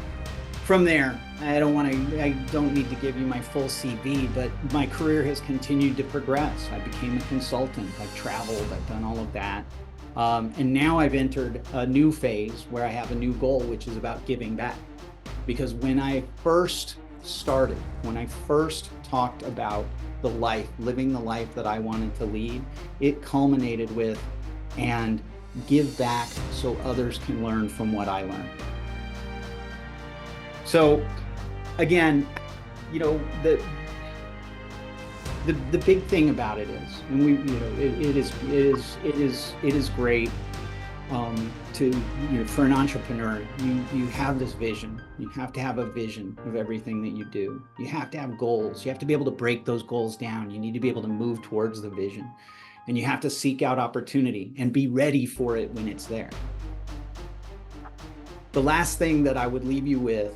from there, I don't need to give you my full CV, but my career has continued to progress. I became a consultant. I've traveled. I've done all of that. And now I've entered a new phase where I have a new goal, which is about giving back. Because when I first talked about living the life that I wanted to lead, it culminated with, and give back so others can learn from what I learned. So again, the big thing about it is, and it is great for an entrepreneur. You have this vision. You have to have a vision of everything that you do. You have to have goals. You have to be able to break those goals down. You need to be able to move towards the vision, and you have to seek out opportunity and be ready for it when it's there. The last thing that I would leave you with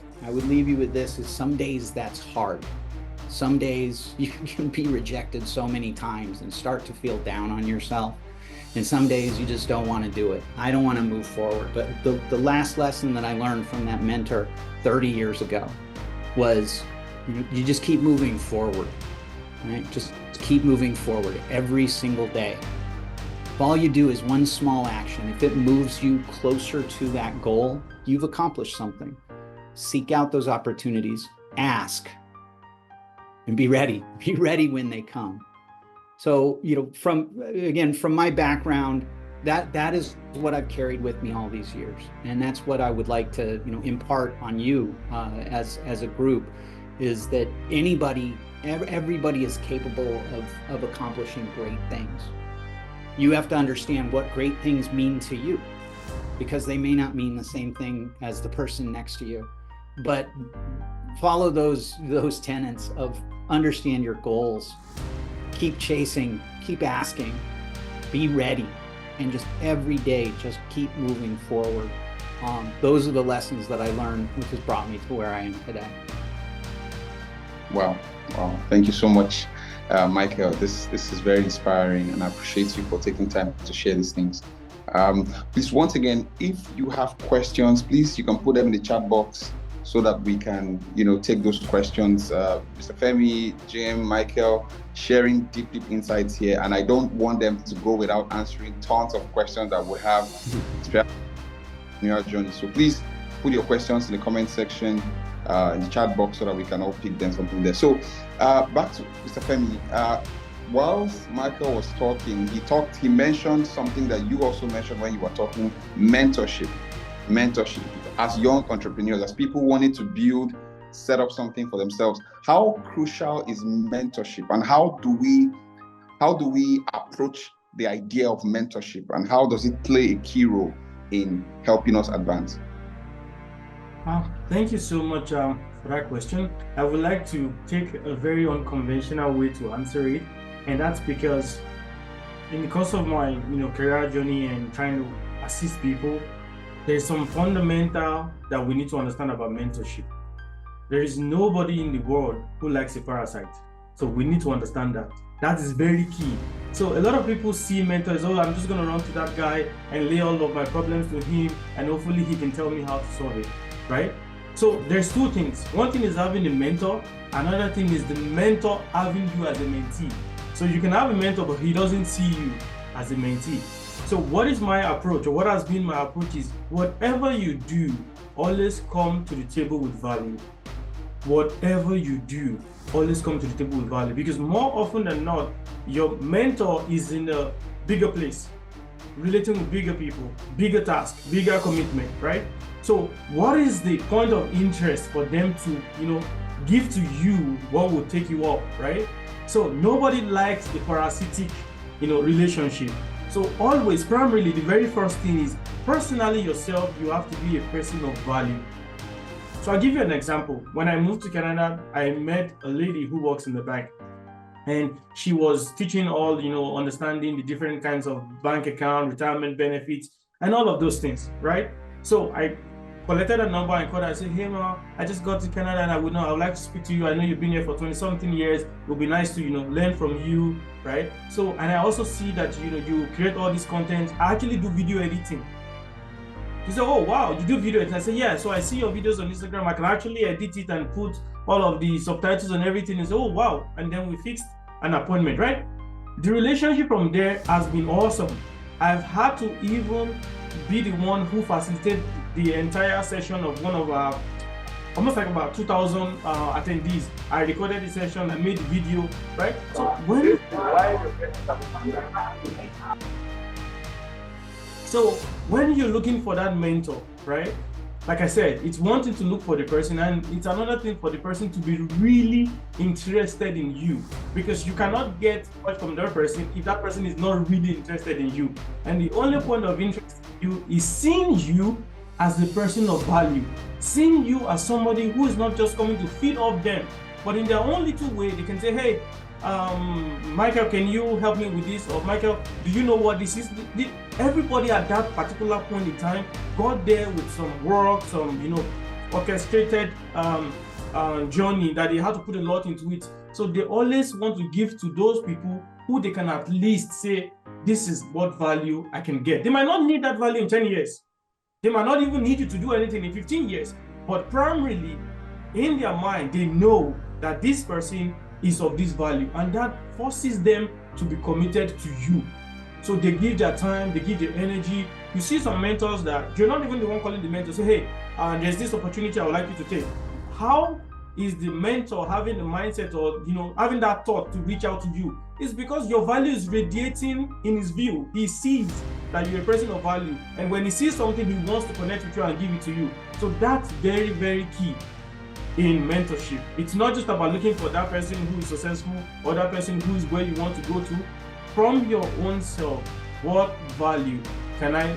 this is, some days that's hard. Some days you can be rejected so many times and start to feel down on yourself. And some days you just don't want to do it. I don't want to move forward. But the last lesson that I learned from that mentor 30 years ago was, you just keep moving forward, right? Just keep moving forward every single day. If all you do is one small action, if it moves you closer to that goal, you've accomplished something. Seek out those opportunities, ask, and be ready. Be ready when they come. So, from my background, that is what I've carried with me all these years. And that's what I would like to, impart on you as a group, is that everybody is capable of accomplishing great things. You have to understand what great things mean to you, because they may not mean the same thing as the person next to you. But follow those tenets of understand your goals, keep chasing, keep asking, be ready, and just every day, just keep moving forward. Those are the lessons that I learned, which has brought me to where I am today. Wow. Thank you so much, Michael. This is very inspiring, and I appreciate you for taking time to share these things. Please, once again, if you have questions, please, you can put them in the chat box so that we can, take those questions. Mr. Femi, Jim, Michael, sharing deep insights here, and I don't want them to go without answering tons of questions that we have in your journey. So please put your questions in the comment section, in the chat box, so that we can all pick them from there. So back to Mr. Femi. Whilst Michael was talking, he mentioned something that you also mentioned when you were talking: mentorship. As young entrepreneurs, as people wanting to set up something for themselves, how crucial is mentorship, and how do we approach the idea of mentorship, and how does it play a key role in helping us advance? Thank you so much, for that question. I would like to take a very unconventional way to answer it, and that's because in the course of my career journey and trying to assist people, there's some fundamental that we need to understand about mentorship. There is nobody in the world who likes a parasite. So we need to understand that. That is very key. So a lot of people see mentors, oh, I'm just going to run to that guy and lay all of my problems to him, and hopefully he can tell me how to solve it, right? So there's two things. One thing is having a mentor. Another thing is the mentor having you as a mentee. So you can have a mentor, but he doesn't see you as a mentee. So what is my approach, or what has been my approach, is whatever you do, always come to the table with value. Whatever you do, always come to the table with value, because more often than not, your mentor is in a bigger place, relating with bigger people, bigger tasks, bigger commitment, right? So what is the point of interest for them to, give to you what will take you up, right? So nobody likes a parasitic, relationship. So always, primarily, the very first thing is, personally yourself, you have to be a person of value. So I'll give you an example. When I moved to Canada, I met a lady who works in the bank, and she was teaching all, understanding the different kinds of bank account, retirement benefits, and all of those things, right? So I collected a number and called her and said, hey, ma, I just got to Canada and I would like to speak to you. I know you've been here for 20-something years. It would be nice to, learn from you, right? So, and I also see that, you create all this content. I actually do video editing. She said, oh, wow, you do video editing? I said, yeah, so I see your videos on Instagram. I can actually edit it and put all of the subtitles and everything. And said, oh, wow. And then we fixed an appointment, right? The relationship from there has been awesome. I've had to even be the one who facilitated the entire session of one of our, almost like about 2,000 attendees. I recorded the session and made the video, right? So when you're looking for that mentor, right? Like I said, it's one thing to look for the person, and it's another thing for the person to be really interested in you, because you cannot get much from that person if that person is not really interested in you. And the only point of interest in you is seeing you as the person of value, seeing you as somebody who is not just coming to feed off them, but in their own little way, they can say, hey, Michael, can you help me with this? Or Michael, do you know what this is? Everybody at that particular point in time got there with some work, some orchestrated journey that they had to put a lot into it. So they always want to give to those people who they can at least say, this is what value I can get. They might not need that value in 10 years. They might not even need you to do anything in 15 years. But primarily, in their mind, they know that this person is of this value, and that forces them to be committed to you. So they give their time, they give their energy. You see some mentors that you're not even the one calling the mentor, say, hey, there's this opportunity I would like you to take. How is the mentor having the mindset, or having that thought to reach out to you? It's because your value is radiating in his view. He sees that you're a person of value, and when he sees something, he wants to connect with you and give it to you. So that's very, very key in mentorship. It's not just about looking for that person who is successful or that person who is where you want to go to. From your own self, what value can I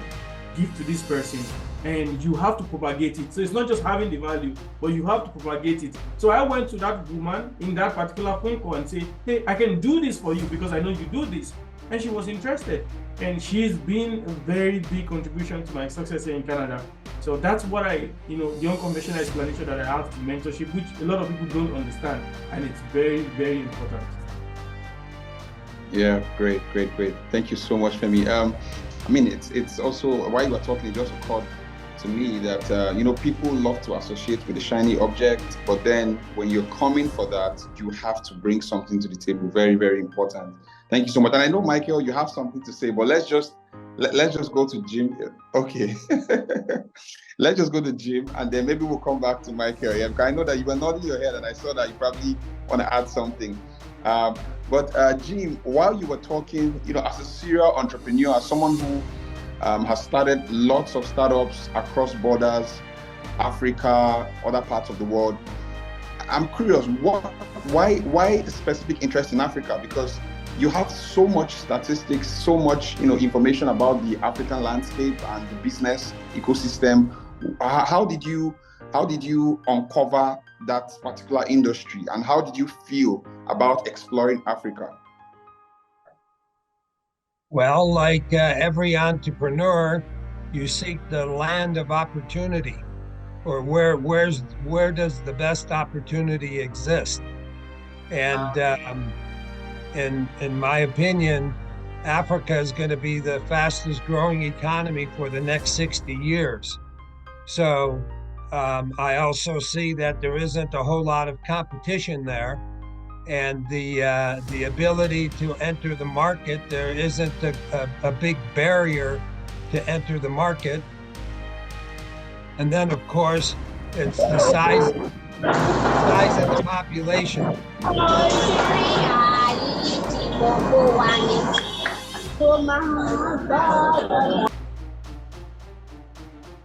give to this person? And you have to propagate it. So it's not just having the value, but you have to propagate it. So I went to that woman in that particular phone call and say, hey, I can do this for you because I know you do this. And she was interested. And she's been a very big contribution to my success here in Canada. So that's what the unconventional explanation that I have to mentorship, which a lot of people don't understand. And it's very, very important. Yeah, great. Thank you so much, Femi. It's also, while you were talking, it just occurred to me that, people love to associate with the shiny object, but then when you're coming for that, you have to bring something to the table. Very, very important. Thank you so much. And I know, Michael, you have something to say, but let's just go to Jim. Okay. Let's just go to Jim, and then maybe we'll come back to Michael. Yeah, because I know that you were nodding your head, and I saw that you probably want to add something. But Jim, while you were talking, as a serial entrepreneur, as someone who has started lots of startups across borders, Africa, other parts of the world, I'm curious, why specific interest in Africa? Because you have so much statistics, so much information about the African landscape and the business ecosystem. How did you How did you uncover that particular industry, and how did you feel about exploring Africa? Well, like every entrepreneur, you seek the land of opportunity, or where does the best opportunity exist? And in my opinion, Africa is going to be the fastest growing economy for the next 60 years. So I also see that there isn't a whole lot of competition there, and the ability to enter the market, there isn't a big barrier to enter the market. And then, of course, it's the size of the population.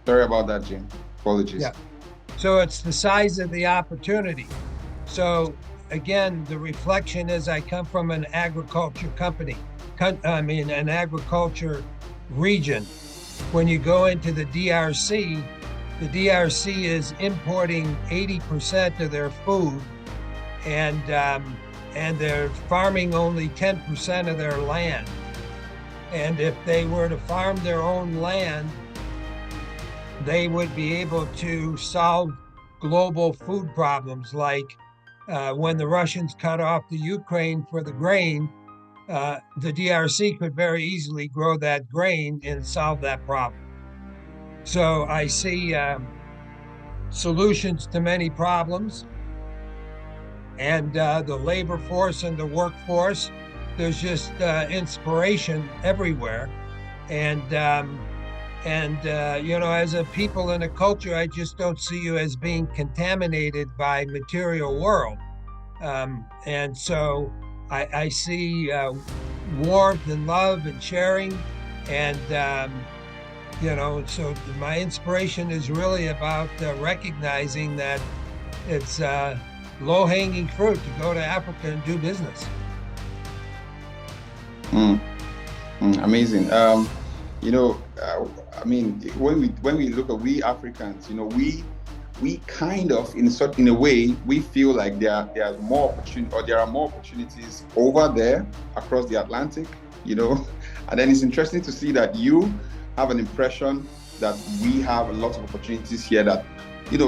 Sorry about that, Jim. Apologies. Yeah. So it's the size of the opportunity. So again, the reflection is I come from an agriculture an agriculture region. When you go into the DRC is importing 80% of their food, and they're farming only 10% of their land. And if they were to farm their own land, they would be able to solve global food problems, like when the Russians cut off the Ukraine for the grain, the DRC could very easily grow that grain and solve that problem. So I see solutions to many problems, and the labor force and the workforce, there's just inspiration everywhere. And as a people and a culture, I just don't see you as being contaminated by material world. And so I see warmth and love and sharing. And, so my inspiration is really about recognizing that it's low-hanging fruit to go to Africa and do business. Amazing. When we look at we Africans, we kind of, in a way, we feel like there's more opportunity, or there are more opportunities over there across the Atlantic, and then it's interesting to see that you have an impression that we have a lot of opportunities here that,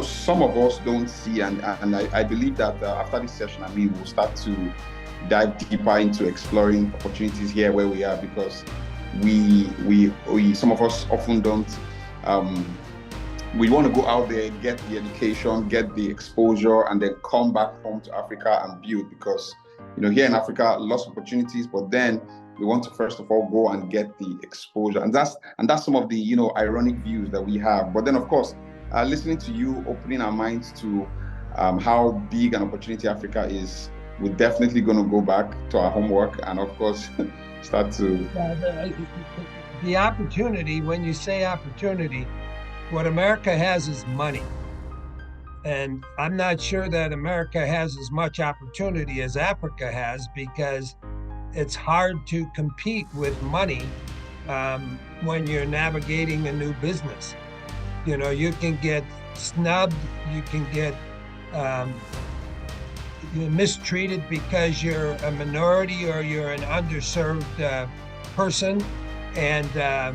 some of us don't see, and I believe that after this session, we'll start to dive deeper into exploring opportunities here where we are, because we some of us often don't. We want to go out there, get the education, get the exposure, and then come back home to Africa and build, because here in Africa, lots of opportunities, but then we want to first of all go and get the exposure, and that's some of the ironic views that we have. But then, of course, listening to you, opening our minds to how big an opportunity Africa is, we're definitely going to go back to our homework and, of course, start to... The opportunity, when you say opportunity, what America has is money. And I'm not sure that America has as much opportunity as Africa has, because it's hard to compete with money when you're navigating a new business. You can get snubbed, you can get mistreated because you're a minority or you're an underserved person, and a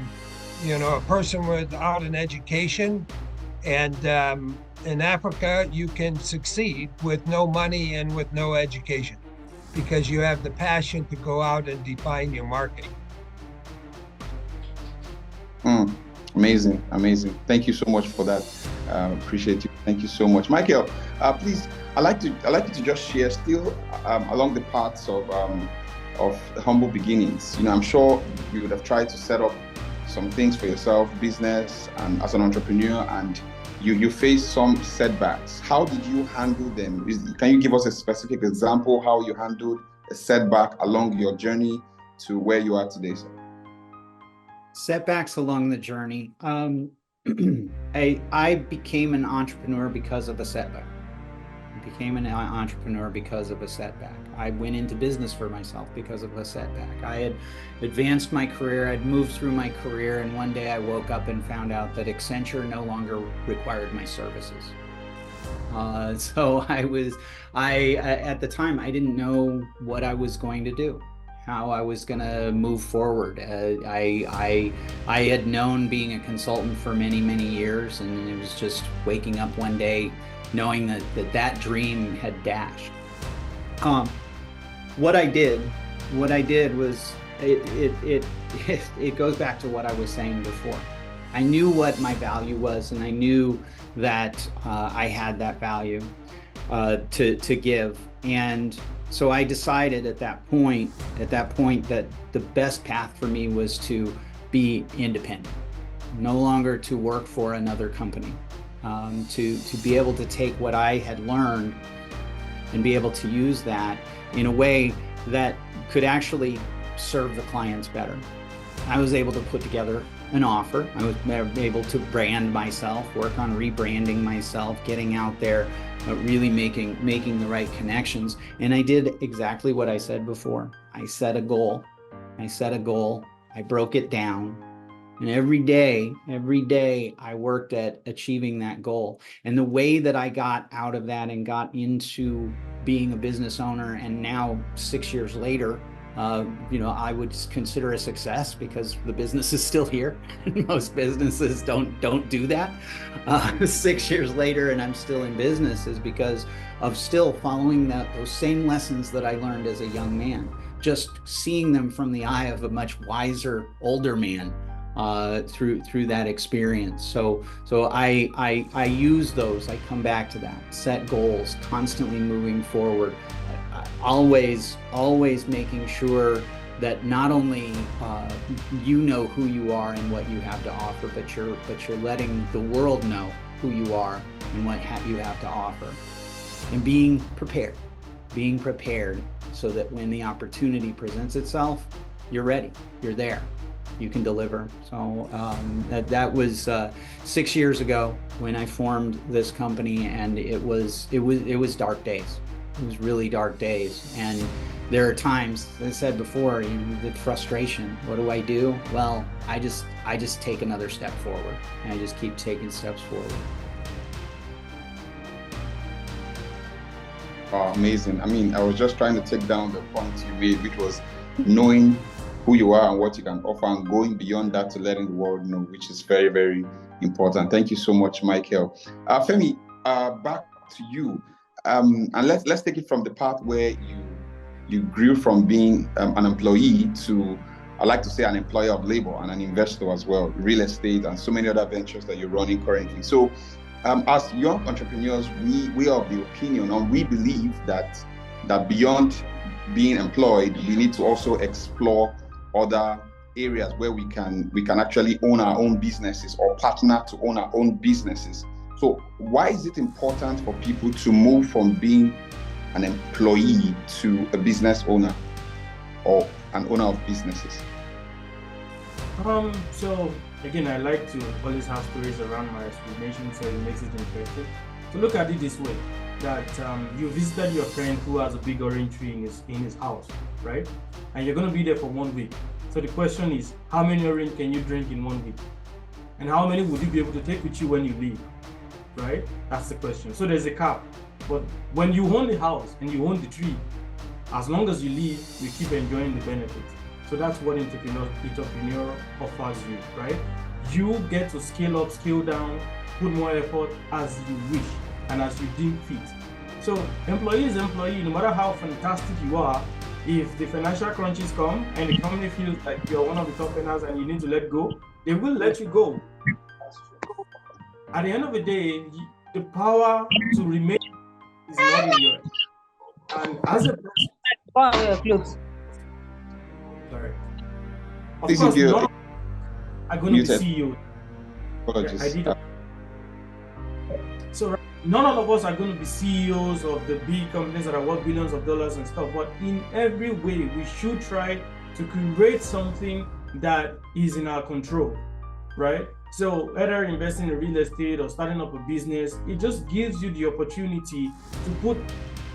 person without an education. And in Africa, you can succeed with no money and with no education, because you have the passion to go out and define your market. Amazing. Thank you so much for that. Appreciate you. Thank you so much, Michael. Please, I'd like you to just share still along the paths of humble beginnings. I'm sure you would have tried to set up some things for yourself, business, and as an entrepreneur, and you faced some setbacks. How did you handle them? Can you give us a specific example how you handled a setback along your journey to where you are today, sir? Setbacks along the journey. I became an entrepreneur because of a setback. I went into business for myself because of a setback. I had advanced my career, I'd moved through my career, and one day I woke up and found out that Accenture no longer required my services. So at the time, I didn't know what I was going to do, how I was going to move forward. I had known being a consultant for many, many years, and it was just waking up one day knowing that dream had dashed. What I did was, it goes back to what I was saying before. I knew what my value was, and I knew that I had that value to give. And so I decided at that point that the best path for me was to be independent, no longer to work for another company, to be able to take what I had learned and be able to use that in a way that could actually serve the clients better. I was able to put together an offer. I was able to brand myself, work on rebranding myself, getting out there, really making the right connections. And I did exactly what I said before. I set a goal. I broke it down. And every day I worked at achieving that goal. And the way that I got out of that and got into being a business owner, and now 6 years later, I would consider a success because the business is still here. Most businesses don't do that. 6 years later, and I'm still in business, is because of still following those same lessons that I learned as a young man, just seeing them from the eye of a much wiser, older man through that experience. So I use those. I come back to that. Set goals, constantly moving forward. Always making sure that not only you know who you are and what you have to offer, but you're letting the world know who you are and what you have to offer, and being prepared so that when the opportunity presents itself, you're ready, you're there, you can deliver. So that was 6 years ago when I formed this company, and it was dark days. It was really dark days, and there are times, as I said before, the frustration. What do I do? Well, I just take another step forward, and I just keep taking steps forward. Oh, amazing. I mean, I was just trying to take down the point you made, which was knowing who you are and what you can offer, and going beyond that to letting the world know, which is very, very important. Thank you so much, Michael. Femi, back to you. And let's take it from the part where you grew from being an employee to, I like to say, an employer of labor and an investor as well, real estate and so many other ventures that you're running currently. So as young entrepreneurs, we are of the opinion, or we believe that beyond being employed, we need to also explore other areas where we can actually own our own businesses or partner to own our own businesses. So why is it important for people to move from being an employee to a business owner or an owner of businesses? So again, I like to always have stories around my explanation, so it makes it interesting. So look at it this way, that you visited your friend who has a big orange tree in his house, right? And you're going to be there for 1 week. So the question is, how many orange can you drink in 1 week? And how many would you be able to take with you when you leave? Right? That's the question. So there's a cap. But when you own the house and you own the tree, as long as you leave, you keep enjoying the benefits. So that's what entrepreneur offers you, right? You get to scale up, scale down, put more effort as you wish and as you deem fit. So employee is employee, no matter how fantastic you are. If the financial crunches come and the company feels like you're one of the top earners and you need to let go, they will let you go. At the end of the day, the power to remain is not in your. And as a person, sorry. Of course, none of us are going to be CEOs. So none of us are going to be CEOs of the big companies that are worth billions of dollars and stuff. But in every way, we should try to create something that is in our control, right? So whether investing in real estate or starting up a business, it just gives you the opportunity to put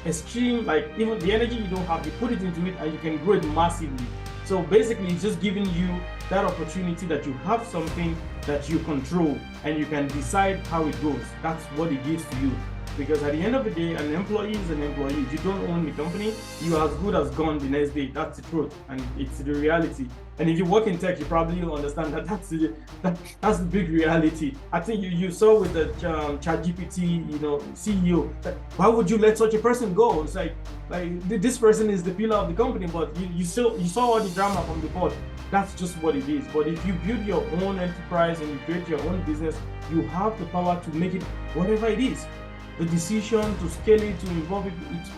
extreme, like even the energy you don't have, you put it into it and you can grow it massively. So basically it's just giving you that opportunity that you have something that you control and you can decide how it goes. That's what it gives to you. because at the end of the day, an employee is an employee. If you don't own the company, you are as good as gone the next day. That's the truth, and it's the reality. And if you work in tech, you probably understand that that's the big reality. I think you saw with the ChatGPT, CEO. Why would you let such a person go? It's like this person is the pillar of the company, but you saw all the drama from the board. That's just what it is. But if you build your own enterprise and you create your own business, you have the power to make it whatever it is. The decision to scale it, to involve it, it's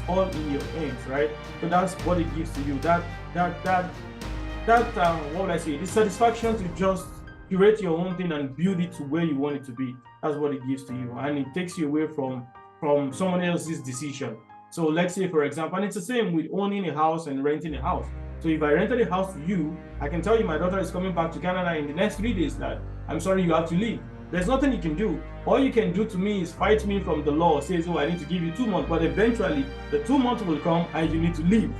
all in your hands, right? So that's what it gives to you. What would I say? The satisfaction to just curate your own thing and build it to where you want it to be. That's what it gives to you, and it takes you away from someone else's decision. So let's say, for example, and it's the same with owning a house and renting a house. So if I rented a house to you, I can tell you my daughter is coming back to Canada in the next 3 days. That I'm sorry, you have to leave. There's nothing you can do. All you can do to me is fight me from the law. Says, oh, I need to give you 2 months, but eventually the 2 months will come and you need to leave.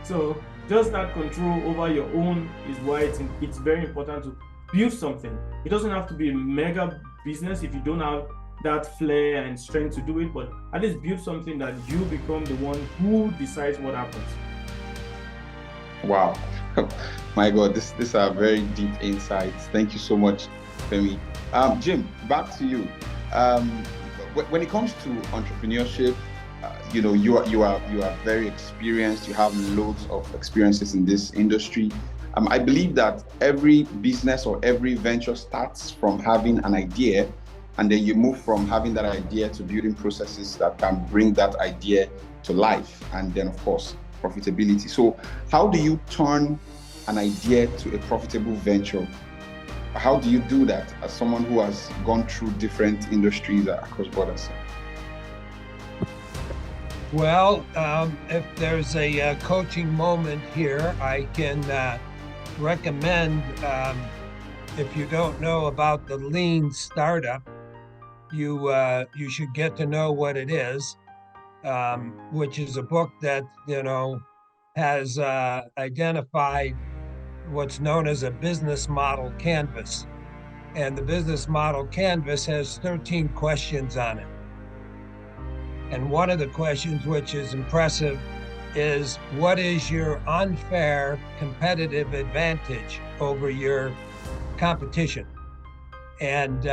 So just that control over your own is why it's very important to build something. It doesn't have to be a mega business if you don't have that flair and strength to do it, but at least build something that you become the one who decides what happens. Wow. My God, these are very deep insights. Thank you so much, Femi. Jim, back to you. When it comes to entrepreneurship, you are very experienced. You have loads of experiences in this industry. I believe that every business or every venture starts from having an idea, and then you move from having that idea to building processes that can bring that idea to life, and then of course profitability. So how do you turn an idea to a profitable venture? How do you do that as someone who has gone through different industries across borders? Well, if there's a coaching moment here, I can recommend, if you don't know about the lean startup, you should get to know what it is, which is a book that has identified what's known as a business model canvas. And the business model canvas has 13 questions on it. And one of the questions, which is impressive, is what is your unfair competitive advantage over your competition? And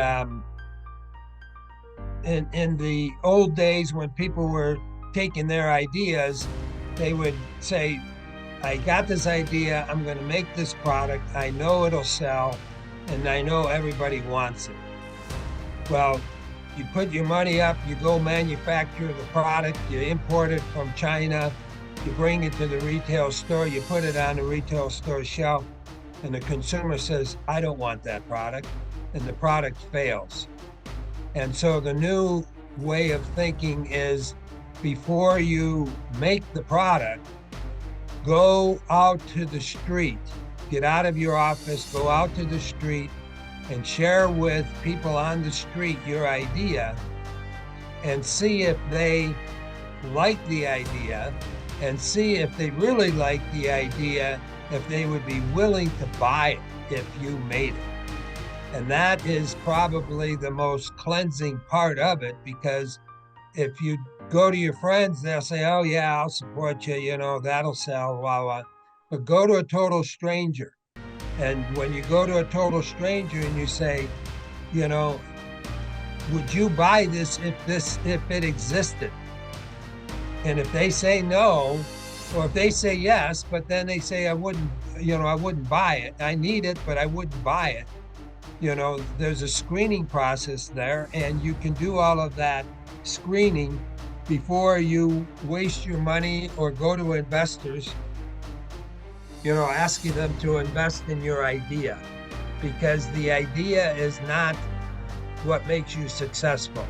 in the old days when people were taking their ideas, they would say, I got this idea, I'm going to make this product, I know it'll sell, and I know everybody wants it. Well, you put your money up, you go manufacture the product, you import it from China, you bring it to the retail store, you put it on the retail store shelf, and the consumer says, I don't want that product, and the product fails. And so the new way of thinking is, before you make the product, go out to the street, get out of your office, go out to the street, and share with people on the street your idea, and see if they like the idea, and see if they really like the idea, if they would be willing to buy it if you made it. And that is probably the most cleansing part of it, because if you go to your friends, they'll say, oh yeah, I'll support you, that'll sell, blah, blah. But go to a total stranger. And when you go to a total stranger and you say, would you buy this if it existed? And if they say no, or if they say yes, but then they say, I wouldn't buy it. I need it, but I wouldn't buy it. There's a screening process there, and you can do all of that screening before you waste your money or go to investors, asking them to invest in your idea, because the idea is not what makes you successful.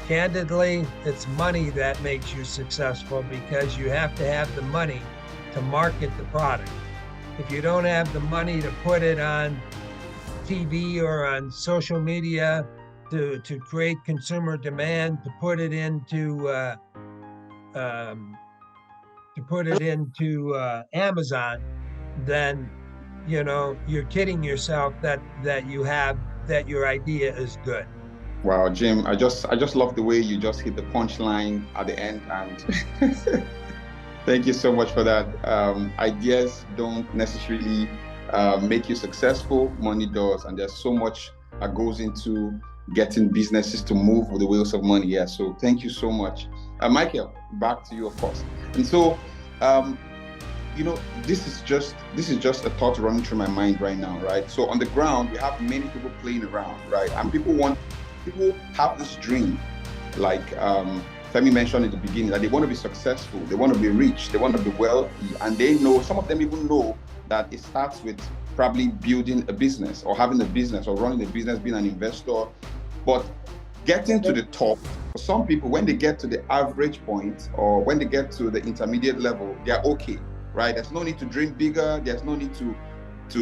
Candidly, it's money that makes you successful, because you have to have the money to market the product. If you don't have the money to put it on TV or on social media to create consumer demand, to put it into Amazon, then you're kidding yourself that your idea is good. Wow, Jim, I just love the way you just hit the punchline at the end, and thank you so much for that. Ideas don't necessarily make you successful. Money does, and there's so much that goes into getting businesses to move with the wheels of money. Yeah. So thank you so much, Michael. Back to you, of course. And so, um, this is just a thought running through my mind right now, right? So on the ground, we have many people playing around, right? And people have this dream, like Femi mentioned in the beginning, that they want to be successful, they want to be rich, they want to be wealthy, and they know, some of them even know that it starts with probably building a business or having a business or running a business, being an investor. But getting to the top, for some people, when they get to the average point or when they get to the intermediate level, they're okay, right? There's no need to dream bigger. There's no need to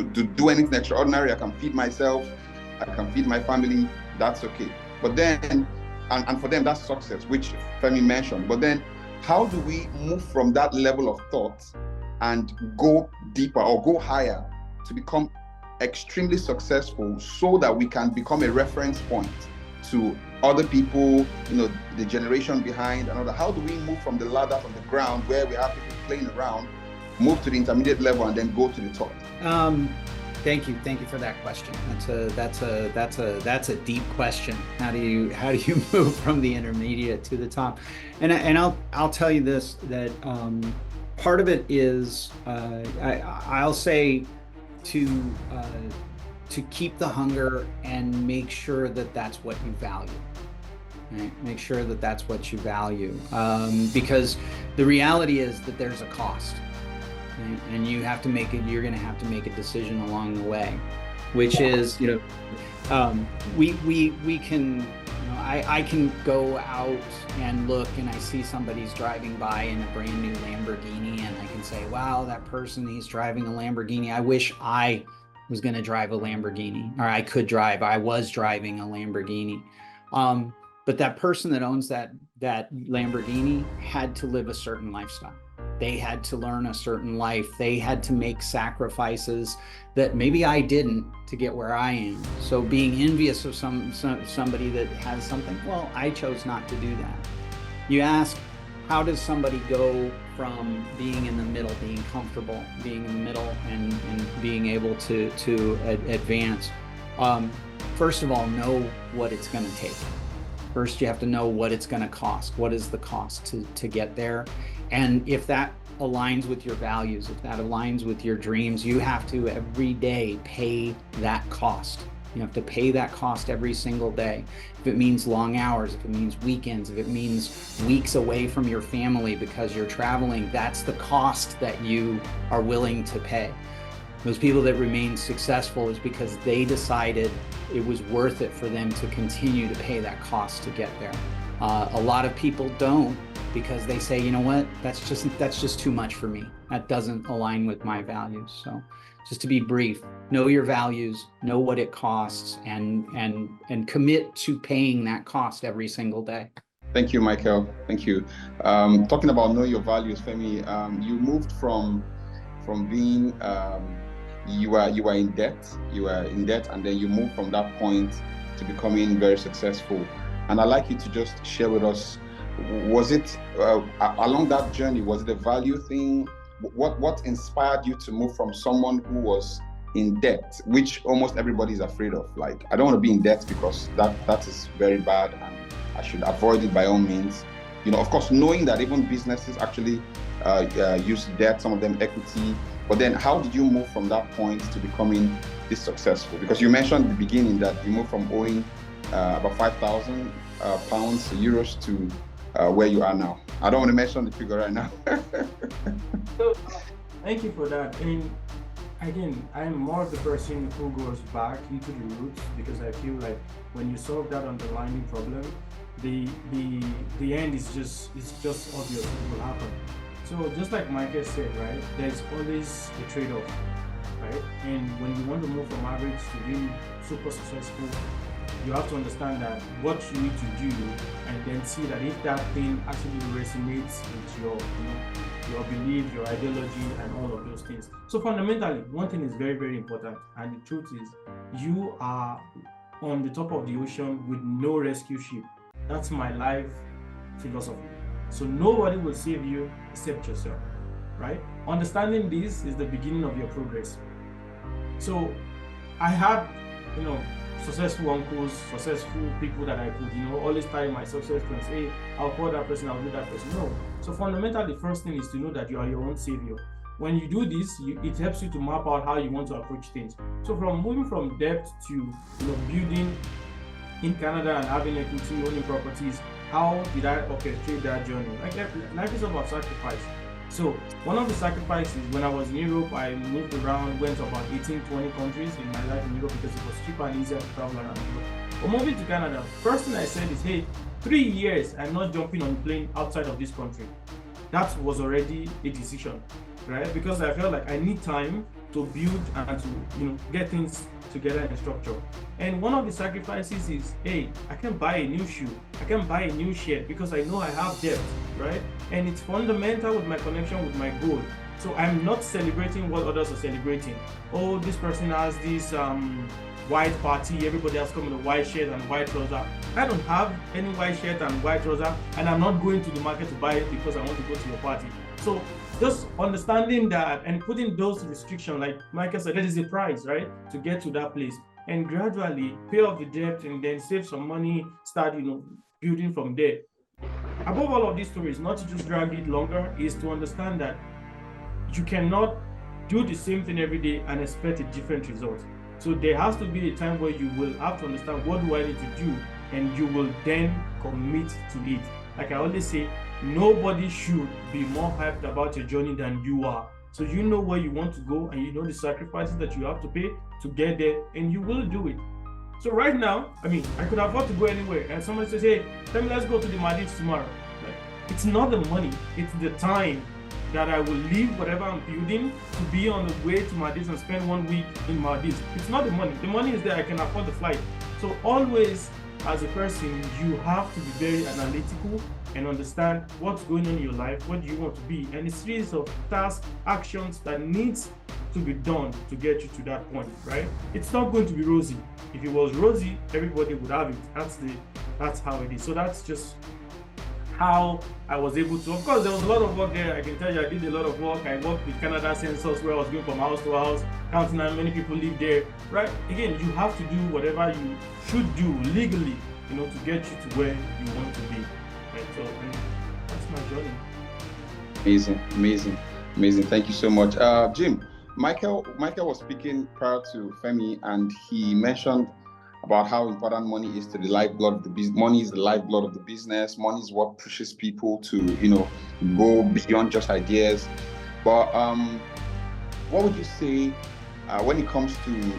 do anything extraordinary. I can feed myself. I can feed my family. That's okay. But then, and for them, that's success, which Femi mentioned. But then, how do we move from that level of thought and go deeper or go higher to become extremely successful so that we can become a reference point to other people, the generation behind and other? How do we move from the ladder, from the ground where we have people playing around, move to the intermediate level and then go to the top? Thank you for that question. That's a deep question. How do you move from the intermediate to the top? And I'll tell you this, that part of it is I'll say to keep the hunger and make sure that that's what you value. Right? Make sure that that's what you value, because the reality is that there's a cost. Right? And you're going to have to make a decision along the way, which is, we can, I can go out and look and I see somebody's driving by in a brand new Lamborghini and I can say, wow, that person, he's driving a Lamborghini. I wish I was going to drive a Lamborghini, or I was driving a Lamborghini. But that person that owns that Lamborghini had to live a certain lifestyle. They had to learn a certain life. They had to make sacrifices that maybe I didn't to get where I am. So being envious of somebody that has something, well, I chose not to do that. You ask, how does somebody go from being in the middle, being comfortable, being in the middle and being able to advance? First of all, know what it's going to take. First, you have to know what it's going to cost. What is the cost to get there? And if that aligns with your values, if that aligns with your dreams, you have to every day pay that cost. You have to pay that cost every single day. If it means long hours, if it means weekends, if it means weeks away from your family because you're traveling, that's the cost that you are willing to pay. Those people that remain successful is because they decided it was worth it for them to continue to pay that cost to get there. A lot of people don't, because they say, you know what, that's just too much for me. That doesn't align with my values. So just to be brief, know your values, know what it costs, and commit to paying that cost every single day. Thank you, Michael. Thank you. Talking about know your values, Femi, you moved from being you were in debt, and then you moved from that point to becoming very successful. And I'd like you to just share with us, was it along that journey, was it a value thing? What inspired you to move from someone who was in debt, which almost everybody is afraid of? Like, I don't want to be in debt because that is very bad and I should avoid it by all means. Of course, knowing that even businesses actually use debt, some of them equity. But then how did you move from that point to becoming this successful? Because you mentioned at the beginning that you moved from owing about 5,000 pounds, euros to where you are now. I don't want to mention the figure right now. So, thank you for that. And again, I'm more of the person who goes back into the roots, because I feel like when you solve that underlying problem, the end is just obvious, it will happen. So just like Michael said, right, there's always a trade-off, right? And when you want to move from average to being super successful, you have to understand that what you need to do, and then see that if that thing actually resonates with your belief, your ideology, and all of those things. So fundamentally, one thing is very, very important, and the truth is, you are on the top of the ocean with no rescue ship. That's my life philosophy. So nobody will save you except yourself, right? Understanding this is the beginning of your progress. So I had, successful uncles, successful people that I could, always tie my success to and say, hey, I'll call that person, I'll do that person. No. So fundamentally, the first thing is to know that you are your own savior. When you do this, it helps you to map out how you want to approach things. So from moving from debt to building in Canada and having equity, owning properties, how did I orchestrate that journey? Like life is about sacrifice. So one of the sacrifices, when I was in Europe, I moved around, went to about 18, 20 countries in my life in Europe because it was cheaper and easier to travel around Europe. But moving to Canada, first thing I said is, hey, 3 years I'm not jumping on a plane outside of this country. That was already a decision, right? Because I felt like I need time to build and to get things together in structure. And one of the sacrifices is, hey, I can buy a new shoe, I can buy a new shirt because I know I have debt, right? And it's fundamental with my connection with my goal. So I'm not celebrating what others are celebrating. Oh, this person has this white party, everybody else come in a white shirt and white trouser. I don't have any white shirt and white trouser, and I'm not going to the market to buy it because I want to go to your party. So just understanding that and putting those restrictions, like Michael said, that is a price, right? To get to that place and gradually pay off the debt and then save some money, start, building from there. Above all of these stories, not to just drag it longer, is to understand that you cannot do the same thing every day and expect a different result. So there has to be a time where you will have to understand, what do I need to do? And you will then commit to it. Like I always say, nobody should be more hyped about your journey than you are. So you know where you want to go and you know the sacrifices that you have to pay to get there, and you will do it. So right now, I could afford to go anywhere, and somebody says, hey, let's go to the Maldives tomorrow. Like, it's not the money, it's the time that I will leave whatever I'm building to be on the way to Maldives and spend 1 week in Maldives. It's not the money. The money is there, I can afford the flight. So always, as a person, you have to be very analytical and understand what's going on in your life, what do you want to be, and a series of tasks, actions that needs to be done to get you to that point, right? It's not going to be rosy. If it was rosy, everybody would have it. That's how it is. So that's just how I was able to. Of course, there was a lot of work there. I can tell you, I did a lot of work. I worked with Canada Census, where I was going from house to house, counting how many people live there, right? Again, you have to do whatever you should do legally, to get you to where you want to be, right? So that's my journey. Amazing. Thank you so much. Jim, Michael was speaking prior to Femi, and he mentioned about how important money is to the lifeblood of the business. Money is the lifeblood of the business. Money is what pushes people to, go beyond just ideas. But what would you say when it comes to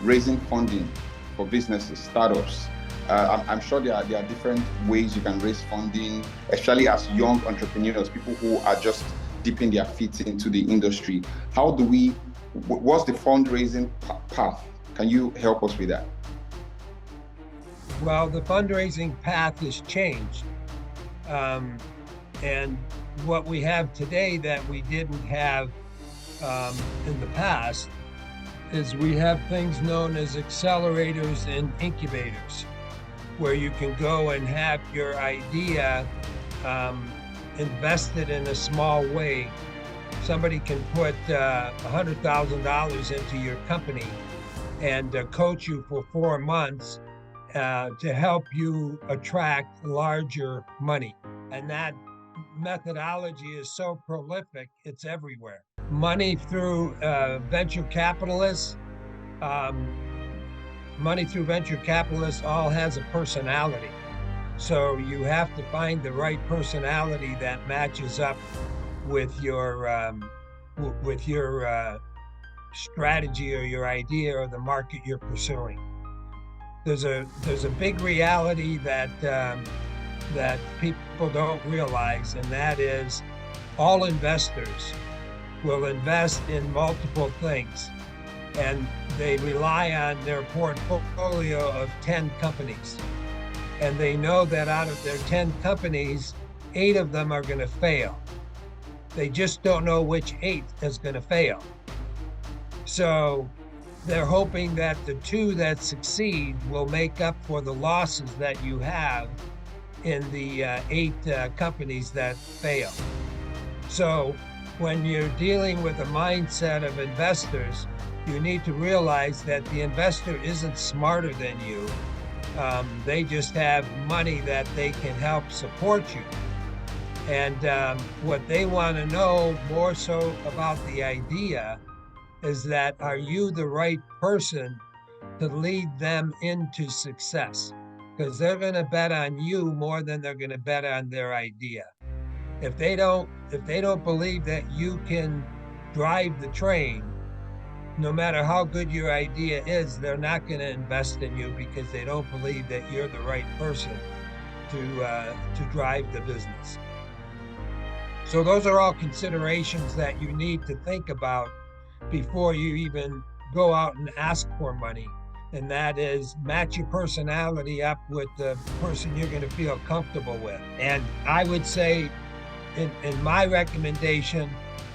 raising funding for businesses, startups? I'm sure there are different ways you can raise funding, especially as young entrepreneurs, people who are just dipping their feet into the industry. What's the fundraising path? Can you help us with that? Well, the fundraising path has changed. And what we have today that we didn't have in the past is we have things known as accelerators and incubators, where you can go and have your idea invested in a small way. Somebody can put $100,000 into your company and coach you for 4 months to help you attract larger money. And that methodology is so prolific, it's everywhere. Money through venture capitalists, all has a personality. So you have to find the right personality that matches up with your strategy or your idea or the market you're pursuing. There's a big reality that people don't realize, and that is all investors will invest in multiple things, and they rely on their portfolio of 10 companies. And they know that out of their 10 companies, 8 of them are going to fail. They just don't know which 8 is going to fail. So they're hoping that the two that succeed will make up for the losses that you have in the 8 companies that fail. So when you're dealing with a mindset of investors, you need to realize that the investor isn't smarter than you. They just have money that they can help support you. And what they want to know more so about the idea is that, are you the right person to lead them into success? Because they're going to bet on you more than they're going to bet on their idea. If they don't believe that you can drive the train, no matter how good your idea is, they're not going to invest in you because they don't believe that you're the right person to drive the business. So those are all considerations that you need to think about before you even go out and ask for money. And that is, match your personality up with the person you're going to feel comfortable with. And I would say, in my recommendation,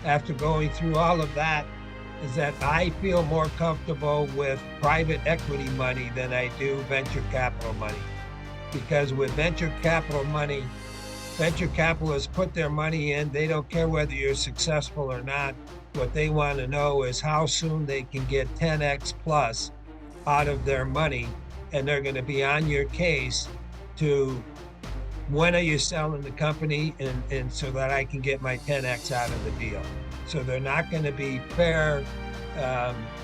after going through all of that, is that I feel more comfortable with private equity money than I do venture capital money. Because with venture capital money, venture capitalists put their money in. They don't care whether you're successful or not. What they want to know is how soon they can get 10x plus out of their money, and they're going to be on your case to, when are you selling the company, and so that I can get my 10x out of the deal. So they're not going to be fair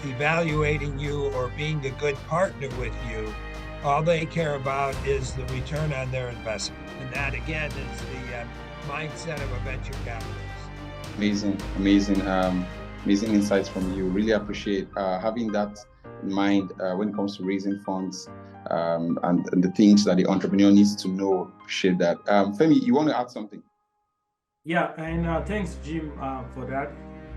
evaluating you or being a good partner with you. All they care about is the return on their investment. And that, again, is the mindset of a venture capitalist. Amazing insights from you. Really appreciate having that in mind when it comes to raising funds and the things that the entrepreneur needs to know. Appreciate that. Femi, you want to add something? Yeah, and thanks, Jim, for that.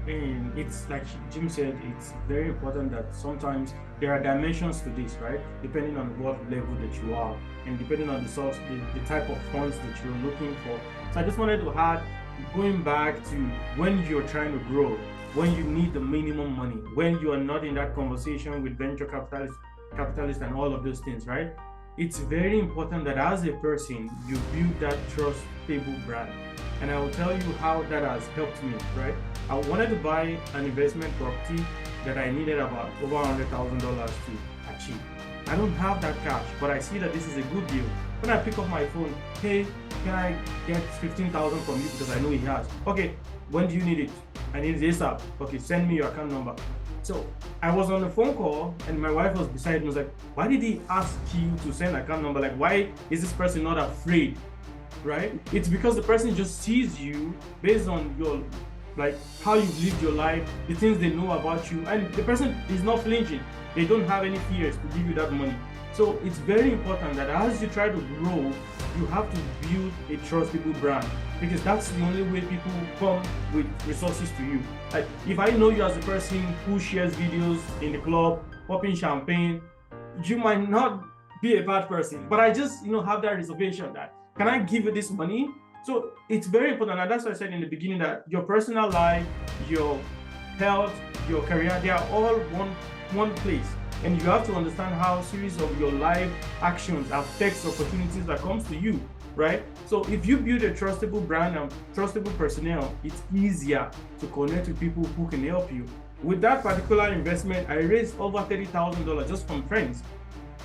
And it's like Jim said, it's very important that sometimes there are dimensions to this, right? Depending on what level that you are, and depending on the source, the type of funds that you're looking for. So I just wanted to add, going back to when you're trying to grow, when you need the minimum money, when you are not in that conversation with venture capitalists and all of those things, right? It's very important that as a person, you build that trustable brand. And I will tell you how that has helped me, right? I wanted to buy an investment property that I needed about over $100,000 to achieve. I don't have that cash, but I see that this is a good deal. When I pick up my phone, hey, can I get 15,000 from you because I know he has? Okay, when do you need it? I need this up. Okay, send me your account number. So I was on a phone call and my wife was beside me, was like, why did he ask you to send an account number? Like, why is this person not afraid? Right? It's because the person just sees you based on your, like, how you've lived your life, the things they know about you, and the person is not flinching. They don't have any fears to give you that money. So it's very important that as you try to grow, you have to build a trustable brand, because that's the only way people come with resources to you. Like, if I know you as a person who shares videos in the club, popping champagne, you might not be a bad person, but I just, have that reservation that, can I give you this money? So it's very important, and that's why I said in the beginning that your personal life, your health, your career, they are all one place. And you have to understand how a series of your life actions affects opportunities that comes to you, right? So if you build a trustable brand and trustable personnel, it's easier to connect with people who can help you. With that particular investment, I raised over $30,000 just from friends.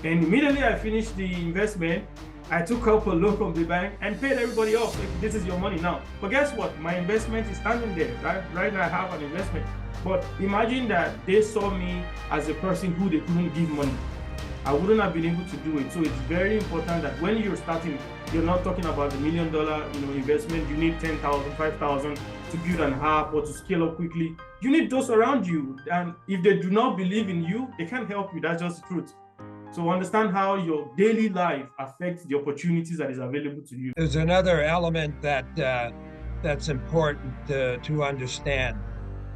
And immediately I finished the investment, I took out a loan from the bank and paid everybody off. Like, this is your money now. But guess what? My investment is standing there, right? Right now I have an investment. But imagine that they saw me as a person who they couldn't give money. I wouldn't have been able to do it. So it's very important that when you're starting, you're not talking about the $1 million investment. You need 10,000, 5,000 to build an app or to scale up quickly. You need those around you. And if they do not believe in you, they can't help you. That's just the truth. So understand how your daily life affects the opportunities that is available to you. There's another element that's important to understand,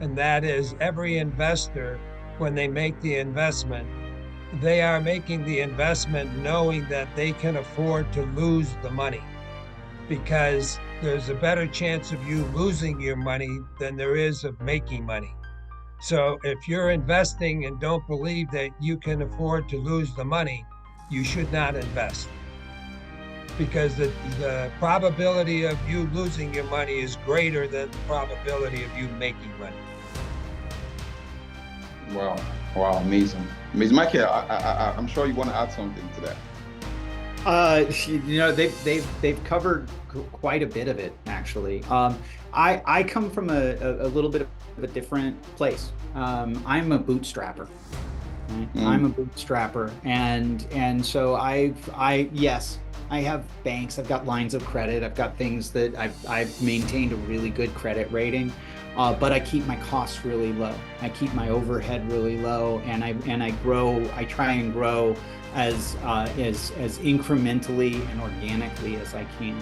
and that is every investor, when they make the investment, they are making the investment knowing that they can afford to lose the money, because there's a better chance of you losing your money than there is of making money. So if you're investing and don't believe that you can afford to lose the money, you should not invest, because the probability of you losing your money is greater than the probability of you making money. Wow, amazing. Ms. Michael, I'm sure you want to add something to that. They've covered quite a bit of it, actually. I come from a little bit of a different place. I'm a bootstrapper. Right? I'm a bootstrapper, and so yes, I have banks, I've got lines of credit, I've got things that I've maintained a really good credit rating, but I keep my costs really low. I keep my overhead really low, and I try and grow as incrementally and organically as I can.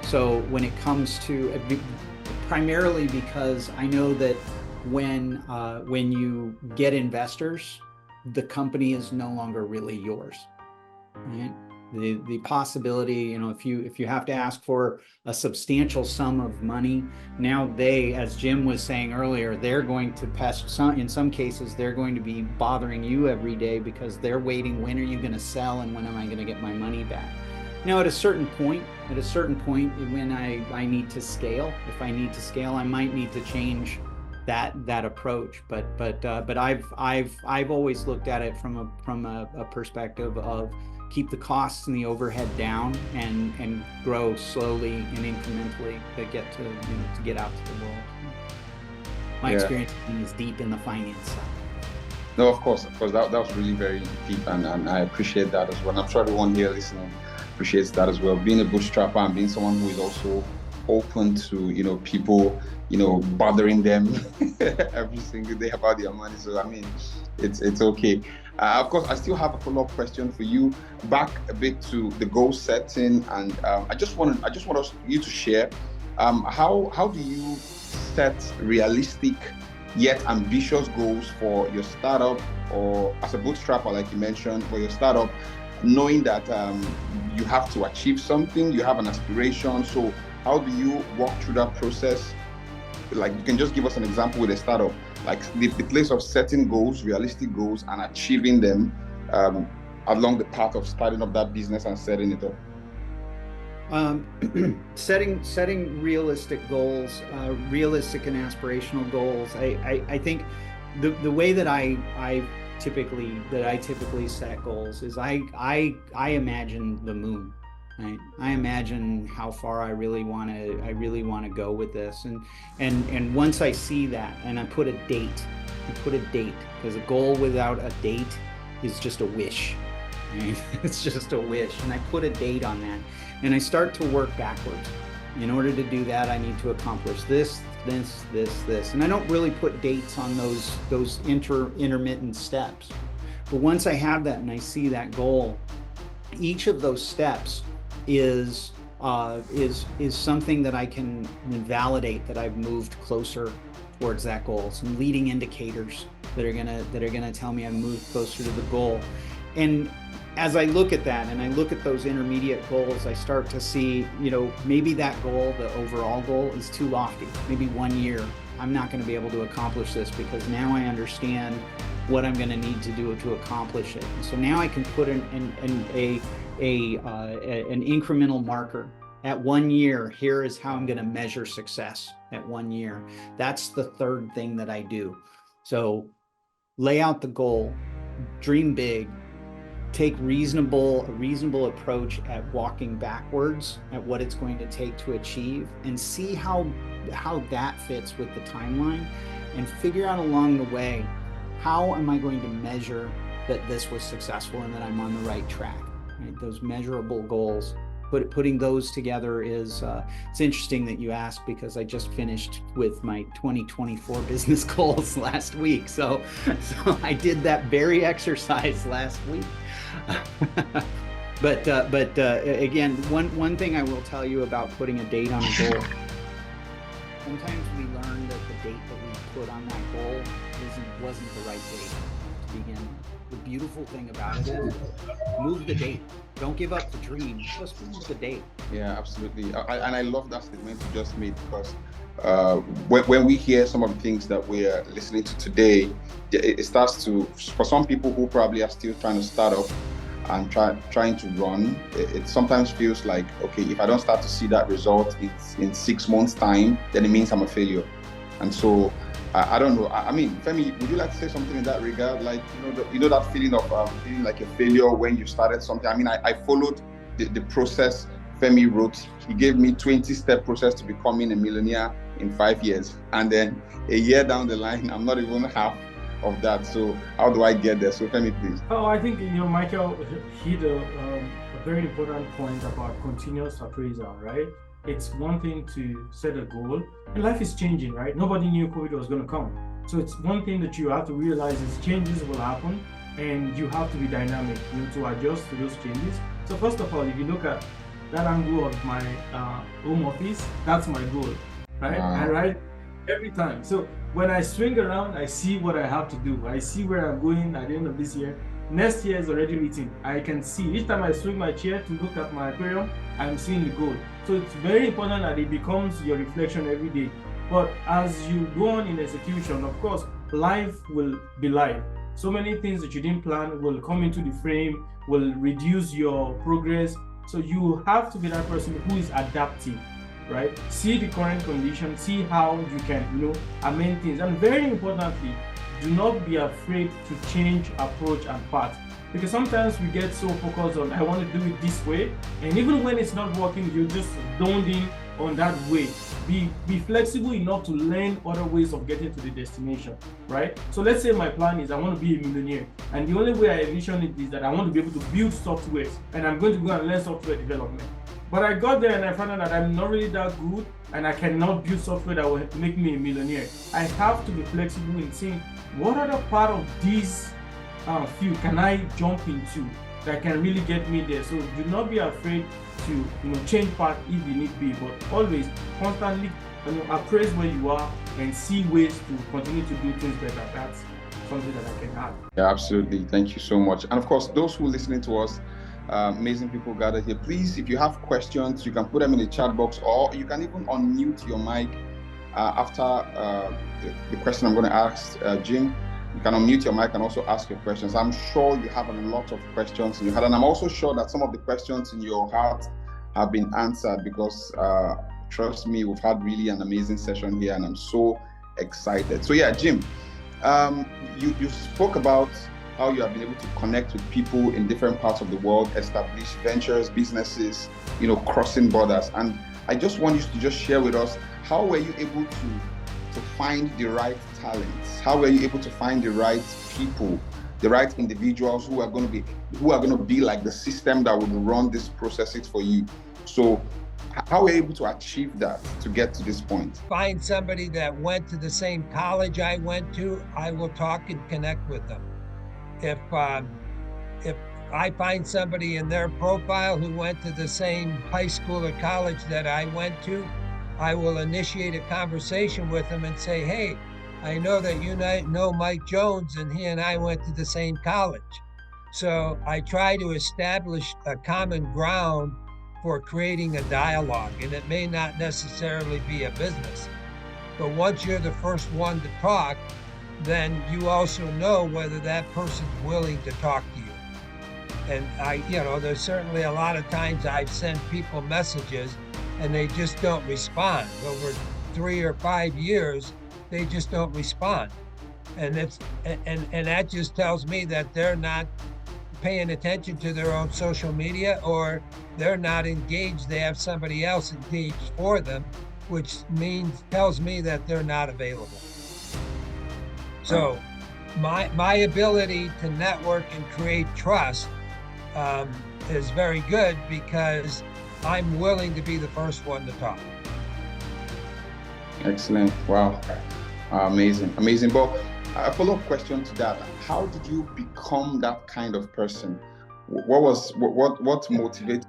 So when it comes to, primarily because I know that when you get investors, the company is no longer really yours, right? The possibility, if you have to ask for a substantial sum of money, now as Jim was saying earlier, they're going to in some cases, they're going to be bothering you every day because they're waiting, when are you going to sell and when am I going to get my money back? Now, at a certain point, when I need to scale, if I need to scale, I might need to change that approach. But I've always looked at it from a perspective of keep the costs and the overhead down and grow slowly and incrementally to get out to the world. My experience is deep in the finance side. No, of course, that was really very deep, and I appreciate that as well. I'm sure everyone here listening appreciates that as well. Being a bootstrapper and being someone who is also open to people bothering them every single day about their money. So I mean, it's okay. Of course, I still have a follow-up question for you, back a bit to the goal setting, and I just want you to share how do you set realistic yet ambitious goals for your startup, or as a bootstrapper, like you mentioned, for your startup, knowing that you have to achieve something, you have an aspiration. So how do you walk through that process? Like, you can just give us an example with a startup, like the place of setting goals, realistic goals, and achieving them along the path of starting up that business and setting it up. Setting realistic goals, realistic and aspirational goals. I think the way that I typically set goals is I imagine the moon. Right? I imagine how far I really want to go with this, and once I see that, and I put a date, because a goal without a date is just a wish. Right? It's just a wish, and I put a date on that, and I start to work backwards. In order to do that, I need to accomplish this, and I don't really put dates on those intermittent steps. But once I have that and I see that goal, each of those steps is something that I can validate that I've moved closer towards that goal. Some leading indicators that are gonna tell me I've moved closer to the goal. And as I look at that and I look at those intermediate goals, I start to see, maybe that goal, the overall goal, is too lofty. Maybe 1 year, I'm not going to be able to accomplish this because now I understand what I'm going to need to do to accomplish it. So now I can put an incremental marker. At 1 year, here is how I'm going to measure success at 1 year. That's the third thing that I do. So lay out the goal, dream big, take a reasonable approach at walking backwards at what it's going to take to achieve, and see how that fits with the timeline, and figure out along the way, how am I going to measure that this was successful and that I'm on the right track, right? Those measurable goals. Putting those together is, it's interesting that you asked, because I just finished with my 2024 business goals last week. So I did that very exercise last week. But again, one thing I will tell you about putting a date on a goal, sometimes we learn that the date that we put on that goal wasn't the right date. begin. The beautiful thing about it is move the date. Don't give up the dream, just move the date. Yeah, absolutely. And I love that statement you just made, because when we hear some of the things that we are listening to today, it starts to, for some people who probably are still trying to start up and trying to run, it sometimes feels like, okay, if I don't start to see that result in 6 months' time, then it means I'm a failure. And so I don't know. I mean, Femi, would you like to say something in that regard? Like, you know that feeling of feeling like a failure when you started something. I mean, I followed the process Femi wrote. He gave me 20-step process to becoming a millionaire in 5 years, and then a year down the line, I'm not even half of that. So how do I get there? So Femi, please. Oh, I think Michael hit a very important point about continuous appraisal, right? It's one thing to set a goal, and life is changing, right? Nobody knew COVID was going to come. So it's one thing that you have to realize is changes will happen, and you have to be dynamic, to adjust to those changes. So first of all, if you look at that angle of my home office, that's my goal, right? Wow. I write every time. So when I swing around, I see what I have to do. I see where I'm going at the end of this year. Next year is already written. I can see each time I swing my chair to look at my aquarium, I'm seeing the goal. So it's very important that it becomes your reflection every day. But as you go on in execution, of course, life will be life. So many things that you didn't plan will come into the frame, will reduce your progress. So you have to be that person who is adaptive, right? See the current condition, see how you can, amend things. And very importantly, do not be afraid to change approach and path, because sometimes we get so focused on I want to do it this way, and even when it's not working, you're just zoned in on that way. Be flexible enough to learn other ways of getting to the destination, right? So let's say my plan is I want to be a millionaire, and the only way I envision it is that I want to be able to build software, and I'm going to go and learn software development. But I got there and I found out that I'm not really that good, and I cannot build software that will make me a millionaire. I have to be flexible in seeing what other part of these field can I jump into that can really get me there. So do not be afraid to change path if you need be, but always constantly appraise where you are and see ways to continue to do things better. That's something that I can add. Yeah, absolutely. Thank you so much. And of course, those who are listening to us, amazing people gathered here. Please, if you have questions, you can put them in the chat box, or you can even unmute your mic after the question I'm going to ask Jim. You can unmute your mic and also ask your questions. I'm sure you have a lot of questions in your heart, and I'm also sure that some of the questions in your heart have been answered, because trust me, we've had really an amazing session here, and I'm so excited. So yeah, Jim, you spoke about how you have been able to connect with people in different parts of the world, establish ventures, businesses, crossing borders. And I just want you to just share with us, how were you able to find the right talents? How were you able to find the right people, the right individuals who are going to be like the system that would run these processes for you? So how were you able to achieve that to get to this point? Find somebody that went to the same college I went to, I will talk and connect with them. If I find somebody in their profile who went to the same high school or college that I went to, I will initiate a conversation with them and say, hey, I know that you know Mike Jones, and he and I went to the same college. So I try to establish a common ground for creating a dialogue, and it may not necessarily be a business. But once you're the first one to talk, then you also know whether that person's willing to talk to you. And there's certainly a lot of times I've sent people messages and they just don't respond. Over 3 or 5 years, they just don't respond. And that just tells me that they're not paying attention to their own social media, or they're not engaged. They have somebody else engaged for them, which tells me that they're not available. So my ability to network and create trust is very good, because I'm willing to be the first one to talk. Excellent. Wow. Amazing. But a follow-up question to that: how did you become that kind of person? What motivated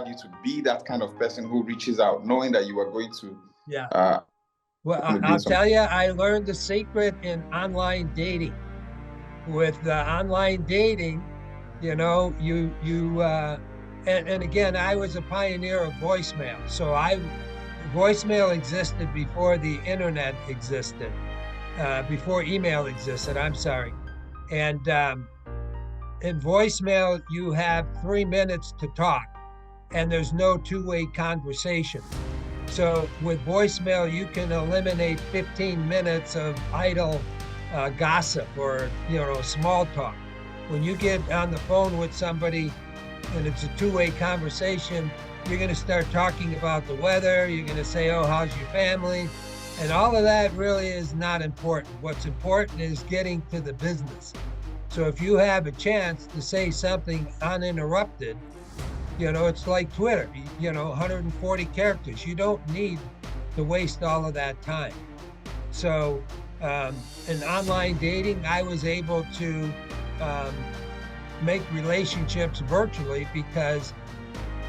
you to be that kind of person who reaches out, knowing that you are going to? Well, I'll tell you, I learned the secret in online dating. with online dating, you know, and again, I was a pioneer of voicemail. So voicemail existed before the internet existed, before email existed, I'm sorry. And in voicemail, you have 3 minutes to talk, and there's no two-way conversation. So with voicemail, you can eliminate 15 minutes of idle gossip or, you know, small talk. When you get on the phone with somebody and it's a two-way conversation, you're going to start talking about the weather. You're going to say, oh, how's your family? And all of that really is not important. What's important is getting to the business. So if you have a chance to say something uninterrupted, you know, it's like Twitter, you know, 140 characters. You don't need to waste all of that time. So in online dating, I was able to make relationships virtually because,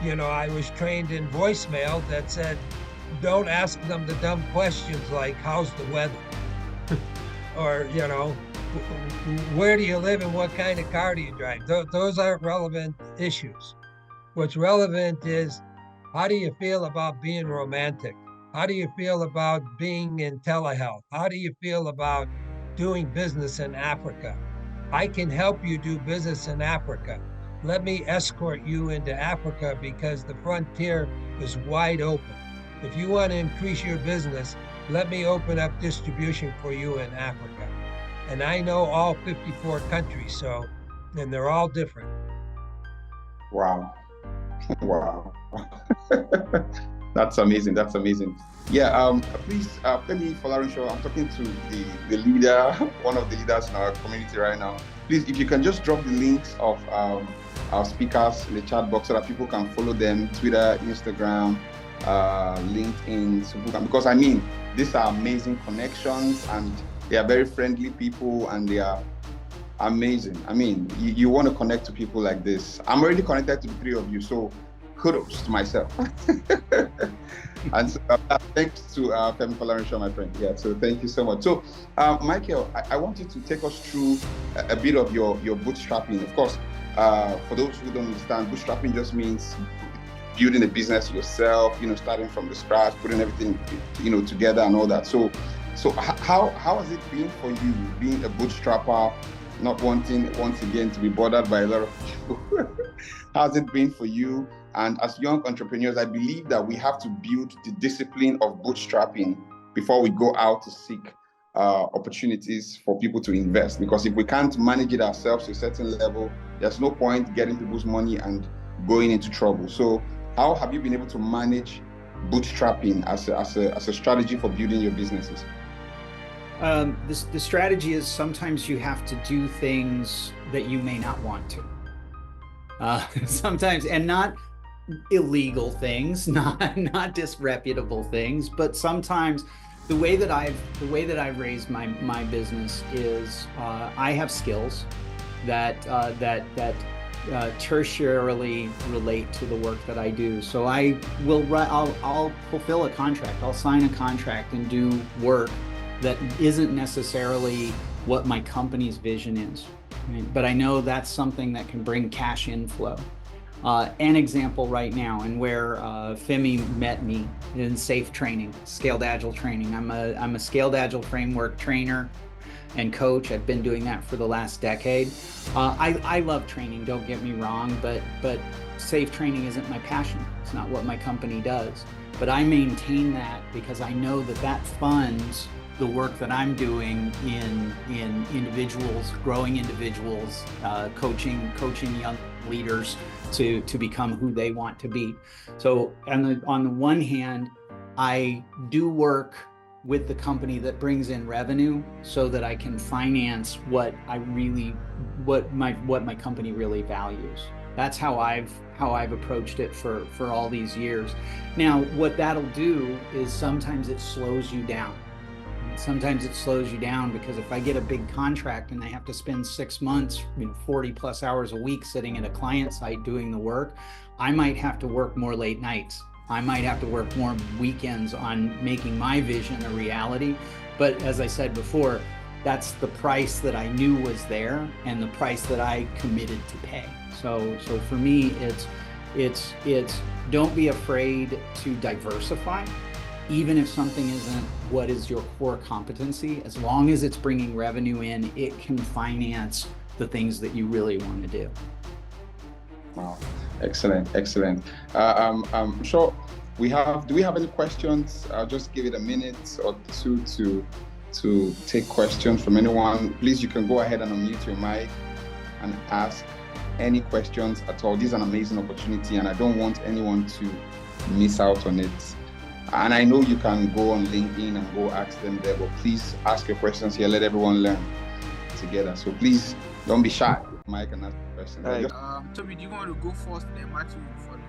you know, I was trained in voicemail that said, don't ask them the dumb questions like, how's the weather? Or, you know, where do you live and what kind of car do you drive? Those aren't relevant issues. What's relevant is, how do you feel about being romantic? How do you feel about being in telehealth? How do you feel about doing business in Africa? I can help you do business in Africa. Let me escort you into Africa because the frontier is wide open. If you want to increase your business, let me open up distribution for you in Africa. And I know all 54 countries, and they're all different. Wow. Wow. That's amazing. That's amazing. Yeah, please, Femi Folorunsho, I'm talking to the leader, one of the leaders in our community right now. Please, if you can just drop the links of our speakers in the chat box so that people can follow them, Twitter, Instagram, LinkedIn, because I mean, these are amazing connections and they are very friendly people and they are amazing. I mean, you want to connect to people like this. I'm already connected to the three of you, so kudos to myself. And so, thanks to Femi Folorunsho, my friend. Yeah, so thank you so much. So, Michael, I want you to take us through a bit of your bootstrapping. Of course, for those who don't understand, bootstrapping just means building a business yourself, you know, starting from the scratch, putting everything, you know, together and all that. So how has it been for you being a bootstrapper, not wanting once again to be bothered by a lot of people? How's it been for you? And as young entrepreneurs, I believe that we have to build the discipline of bootstrapping before we go out to seek opportunities for people to invest. Because if we can't manage it ourselves to a certain level, there's no point getting people's money and going into trouble. So how have you been able to manage bootstrapping as a strategy for building your businesses? The strategy is sometimes you have to do things that you may not want to. Sometimes, and not illegal things, not disreputable things, but sometimes the way that I've raised my business is I have skills that tertiarily relate to the work that I do. So I'll fulfill a contract. I'll sign a contract and do work that isn't necessarily what my company's vision is, right? But I know that's something that can bring cash inflow. An example right now, and where Femi met me in SAFe training, Scaled Agile training. I'm a Scaled Agile framework trainer and coach. I've been doing that for the last decade. I love training, don't get me wrong, but SAFe training isn't my passion. It's not what my company does. But I maintain that because I know that funds the work that I'm doing in individuals, growing individuals, coaching young leaders to become who they want to be. So on the one hand, I do work with the company that brings in revenue so that I can finance what my company really values. That's how I've approached it for all these years. Now, what that'll do is sometimes it slows you down. Sometimes it slows you down because if I get a big contract and I have to spend 6 months, 40 plus hours a week sitting at a client site doing the work, I might have to work more late nights. I might have to work more weekends on making my vision a reality. But as I said before, that's the price that I knew was there and the price that I committed to pay. So for me, it's don't be afraid to diversify, even if something isn't what is your core competency. As long as it's bringing revenue in, it can finance the things that you really want to do. Wow, excellent. I'm sure do we have any questions? I'll just give it a minute or two to take questions from anyone. Please, you can go ahead and unmute your mic and ask any questions at all. This is an amazing opportunity and I don't want anyone to miss out on it. And I know you can go on LinkedIn and go ask them there, but please ask your questions here. Let everyone learn together. So please don't be shy. Mike and ask questions. Right. Toby, do you want to go first, then Matthew will follow?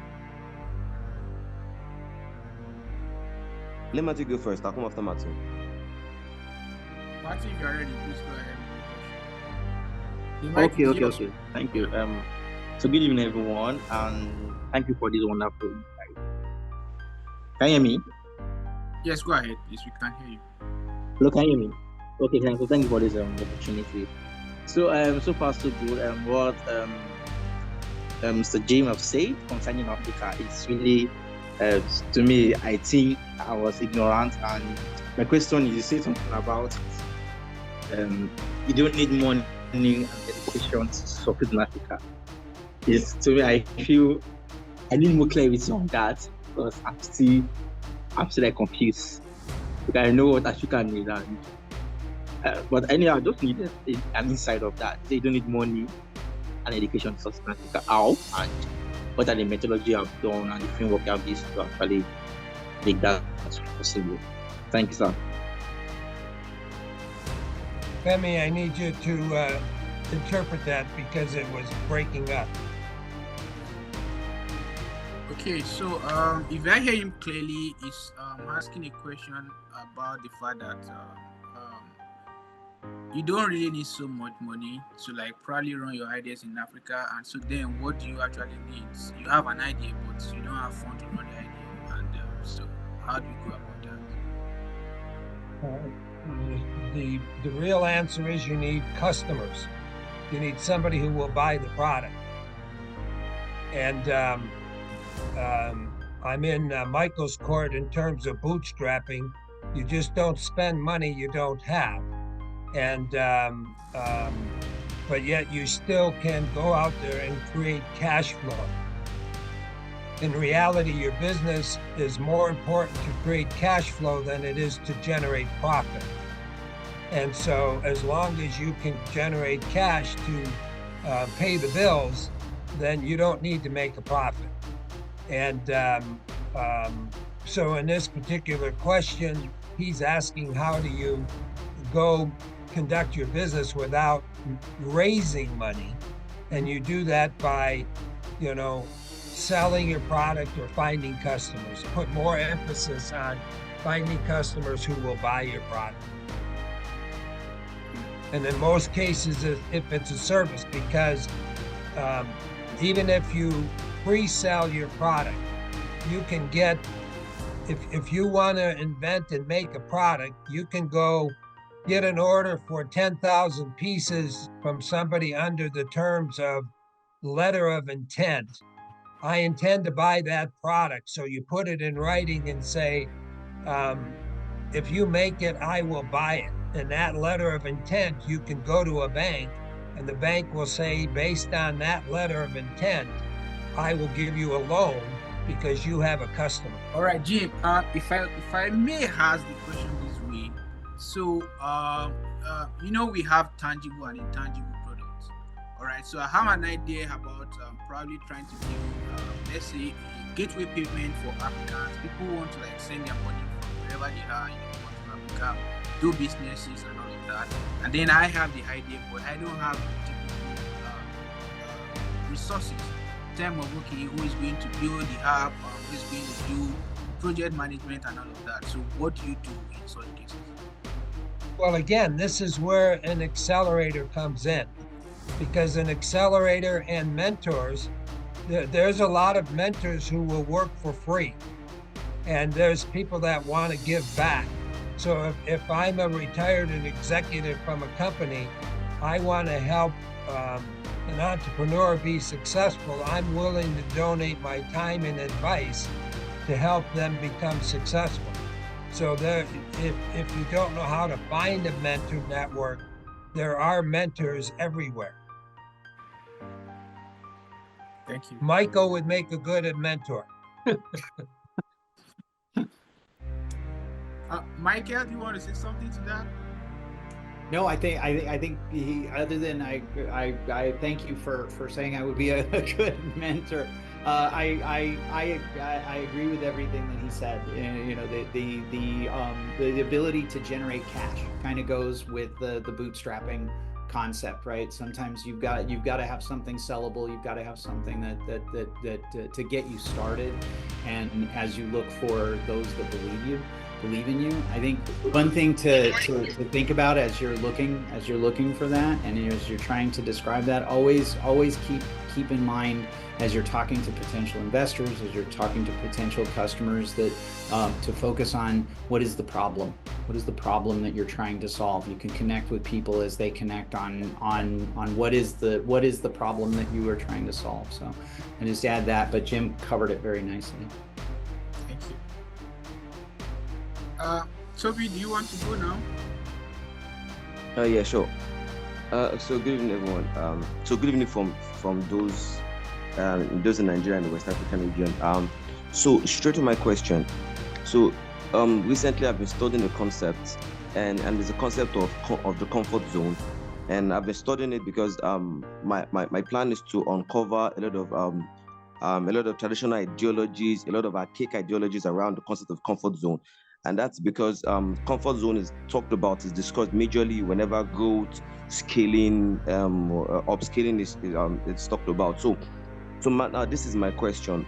Let Matthew go first. I'll come after Matthew. Matthew, if you're ready, please go ahead. Okay. Thank you. So good evening, everyone, and thank you for this wonderful insight. Can you hear me? Yes, go ahead. Yes, we can hear you. Hello, can you hear me? Okay, thank you for this opportunity. So so far so good. What Mr. James have said concerning Africa, it's really to me, I think I was ignorant, and my question is, you say something about you don't need money and education to succeed in Africa. It's, to me, I feel I need more clarity on that, because I'm still like confused. Because I know what Africa needs, but anyhow, I just need an insight of that. They don't need money and education to succeed in Africa. How and what are the methodology I've done and the framework I've used to actually make that possible. Thank you, sir. Femi, I need you to interpret that because it was breaking up. Okay, so if I hear him clearly, he's asking a question about the fact that you don't really need so much money to like probably run your ideas in Africa, and so then what do you actually need? You have an idea, but you don't have fund to run the idea, and so how do you go about that? The real answer is you need customers. You need somebody who will buy the product. And I'm in Michael's court in terms of bootstrapping. You just don't spend money you don't have. And but yet you still can go out there and create cash flow. In reality, your business is more important to create cash flow than it is to generate profit. And so as long as you can generate cash to pay the bills, then you don't need to make a profit. And so in this particular question, he's asking, how do you go conduct your business without raising money? And you do that by, selling your product or finding customers. Put more emphasis on finding customers who will buy your product. And in most cases, if it's a service, because even if you pre-sell your product, you can get, if you want to invent and make a product, you can go get an order for 10,000 pieces from somebody under the terms of letter of intent. I intend to buy that product. So you put it in writing and say, if you make it, I will buy it. And that letter of intent, you can go to a bank and the bank will say, based on that letter of intent, I will give you a loan because you have a customer. All right, Jim, if I may ask the question this way. So, we have tangible and intangible products. All right, so I have an idea about probably trying to build, let's say, a gateway payment for Africans. People want to send their money from wherever they are, want to Africa, do businesses and all of that. And then I have the idea, but I don't have the resources. Time of who is going to build the app, who is going to do project management and all of that. So what do you do in such cases? Well, again, this is where an accelerator comes in, because an accelerator and mentors, there's a lot of mentors who will work for free, and there's people that want to give back. So if I'm a retired executive from a company, I want to help an entrepreneur be successful. I'm willing to donate my time and advice to help them become successful. So if you don't know how to find a mentor network, there are mentors everywhere. Thank you. Michael would make a good mentor. Michael, do you want to say something to that? No, I think he. Other than I thank you for saying I would be a good mentor. I agree with everything that he said. You know, the ability to generate cash kind of goes with the bootstrapping concept, right? Sometimes you've got to have something sellable. You've got to have something that to get you started. And as you look for those that believe in you, I think one thing to think about as you're looking for that, and as you're trying to describe that, always keep in mind as you're talking to potential investors, as you're talking to potential customers, that to focus on what is the problem that you're trying to solve. You can connect with people as they connect on what is the problem that you are trying to solve. So and just add that, but Jim covered it very nicely. Thank you. Toby, do you want to go now? Yeah, sure. So good evening, everyone. So good evening from those in Nigeria and the West African region. So straight to my question. So recently I've been studying a concept, and there's a concept of the comfort zone, and I've been studying it because my plan is to uncover a lot of traditional ideologies, a lot of archaic ideologies around the concept of comfort zone. And that's because comfort zone is discussed majorly whenever growth, scaling, or upscaling is talked about. So this is my question.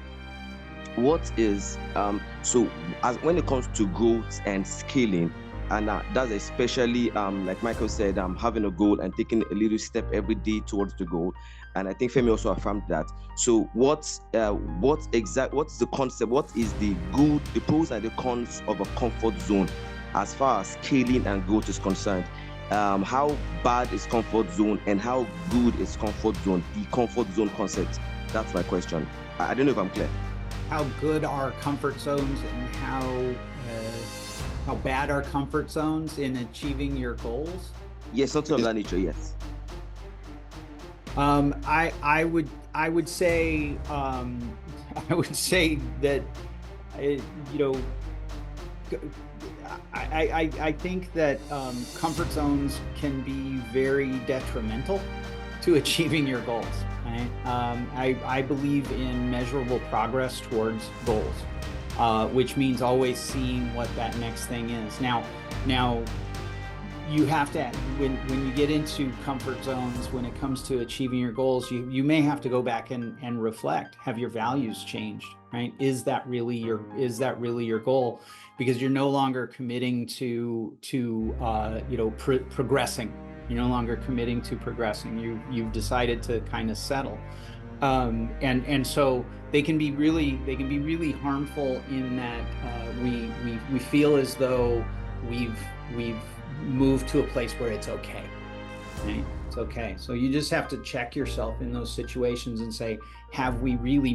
What is when it comes to growth and scaling, and that's especially like Michael said, having a goal and taking a little step every day towards the goal. And I think Femi also affirmed that. So what's the concept? What is the pros and the cons of a comfort zone as far as scaling and growth is concerned? How bad is comfort zone, and how good is comfort zone? The comfort zone concept. That's my question. I don't know if I'm clear. How good are comfort zones, and how bad are comfort zones in achieving your goals? Yes, something of that nature. Yes. I would say that I think that comfort zones can be very detrimental to achieving your goals. Right? I believe in measurable progress towards goals, which means always seeing what that next thing is. Now, you have to, when you get into comfort zones, when it comes to achieving your goals, you may have to go back and reflect. Have your values changed? Right? Is that really your goal? Because you're no longer committing to progressing. You're no longer committing to progressing. You've decided to kind of settle, and so they can be really harmful in that we feel as though we've moved to a place where it's okay. Right? It's okay. So you just have to check yourself in those situations and say, have I really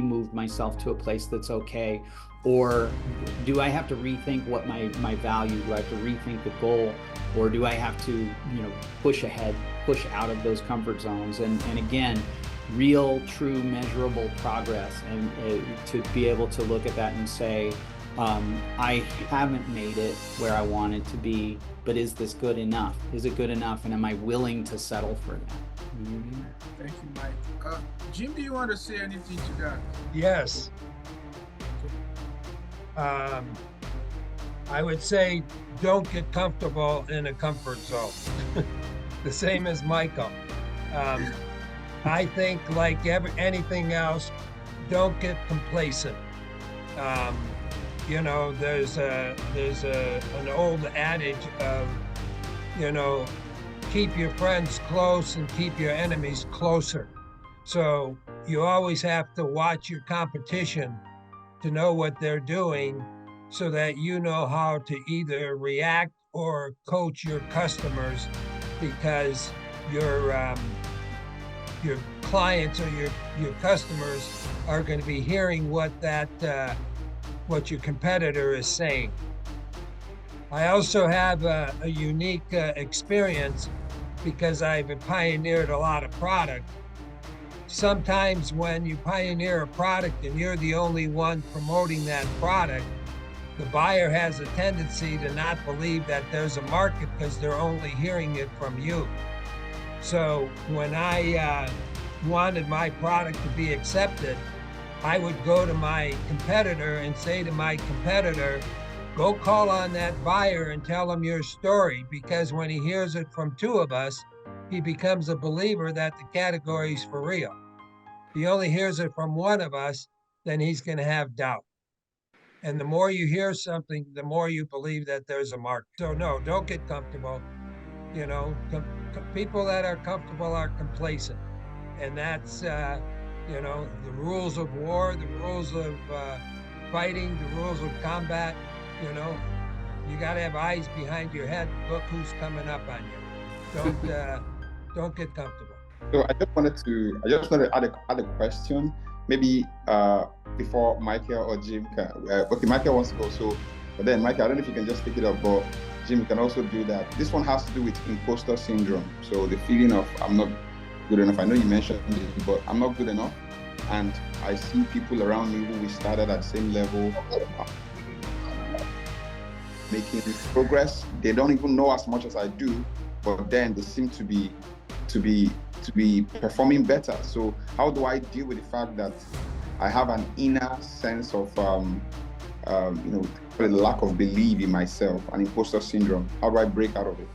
moved myself to a place that's okay? Or do I have to rethink what my value? Do I have to rethink the goal? Or do I have to, push ahead, push out of those comfort zones? And again, real, true, measurable progress, and to be able to look at that and say, I haven't made it where I wanted to be, but is this good enough? Is it good enough? And am I willing to settle for that? Mm-hmm. Thank you, Mike. Jim, do you want to say anything to that? Yes. I would say don't get comfortable in a comfort zone. The same as Michael. I think like anything else, don't get complacent. There's an old adage of, keep your friends close and keep your enemies closer. So you always have to watch your competition to know what they're doing, so that you know how to either react or coach your customers, because your clients or your customers are going to be hearing what your competitor is saying. I also have a unique experience because I've pioneered a lot of product. Sometimes when you pioneer a product and you're the only one promoting that product, the buyer has a tendency to not believe that there's a market because they're only hearing it from you. So when I wanted my product to be accepted, I would go to my competitor and say to my competitor, go call on that buyer and tell him your story, because when he hears it from two of us, he becomes a believer that the category is for real. If he only hears it from one of us, then he's going to have doubt. And the more you hear something, the more you believe that there's a market. So no, don't get comfortable. You know, people that are comfortable are complacent. And that's, you know, the rules of war, the rules of fighting, the rules of combat. You know, you got to have eyes behind your head. Look who's coming up on you. Don't get comfortable. So I just wanted to add a question, maybe before Michael or Jim can. Okay, Michael wants to go. So, but then Michael, I don't know if you can just pick it up, but Jim can also do that. This one has to do with imposter syndrome. So the feeling of I'm not good enough. I know you mentioned it, but I'm not good enough. And I see people around me who we started at the same level, making progress. They don't even know as much as I do, but then they seem to be performing better. So how do I deal with the fact that I have an inner sense of the lack of belief in myself, an imposter syndrome? How do I break out of it?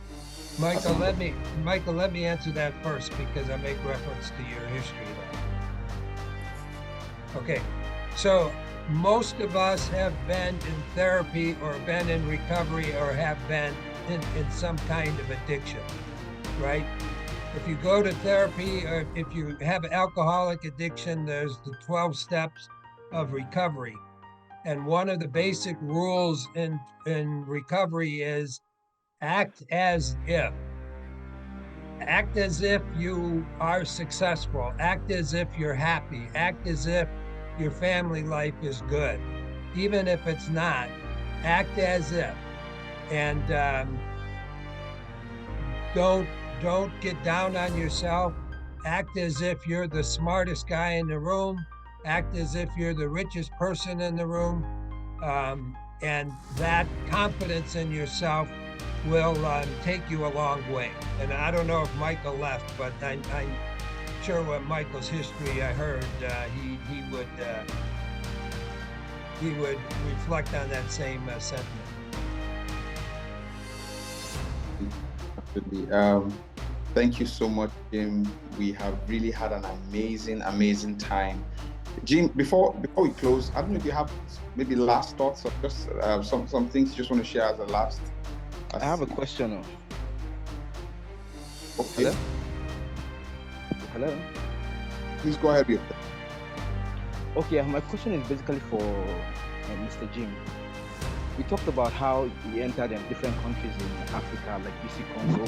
Michael, let me answer that first, because I make reference to your history there. Okay, so most of us have been in therapy or been in recovery or have been in some kind of addiction, right? If you go to therapy or if you have alcoholic addiction, there's the 12 steps of recovery. And one of the basic rules in recovery is act as if. Act as if you are successful. Act as if you're happy. Act as if your family life is good. Even if it's not, act as if. And don't get down on yourself. Act as if you're the smartest guy in the room. Act as if you're the richest person in the room. And that confidence in yourself will take you a long way. And I don't know if Michael left, but I'm sure what Michael's history I heard, he would reflect on that same sentiment. Absolutely. Thank you so much, Jim. We have really had an amazing time. Jim, before we close, I don't know if you have maybe last thoughts or just some things you just want to share as a last. I have a question. Okay. Hello? Please go ahead with that. Okay, my question is basically for Mr. Jim. We talked about how he entered in different countries in Africa, like BC Congo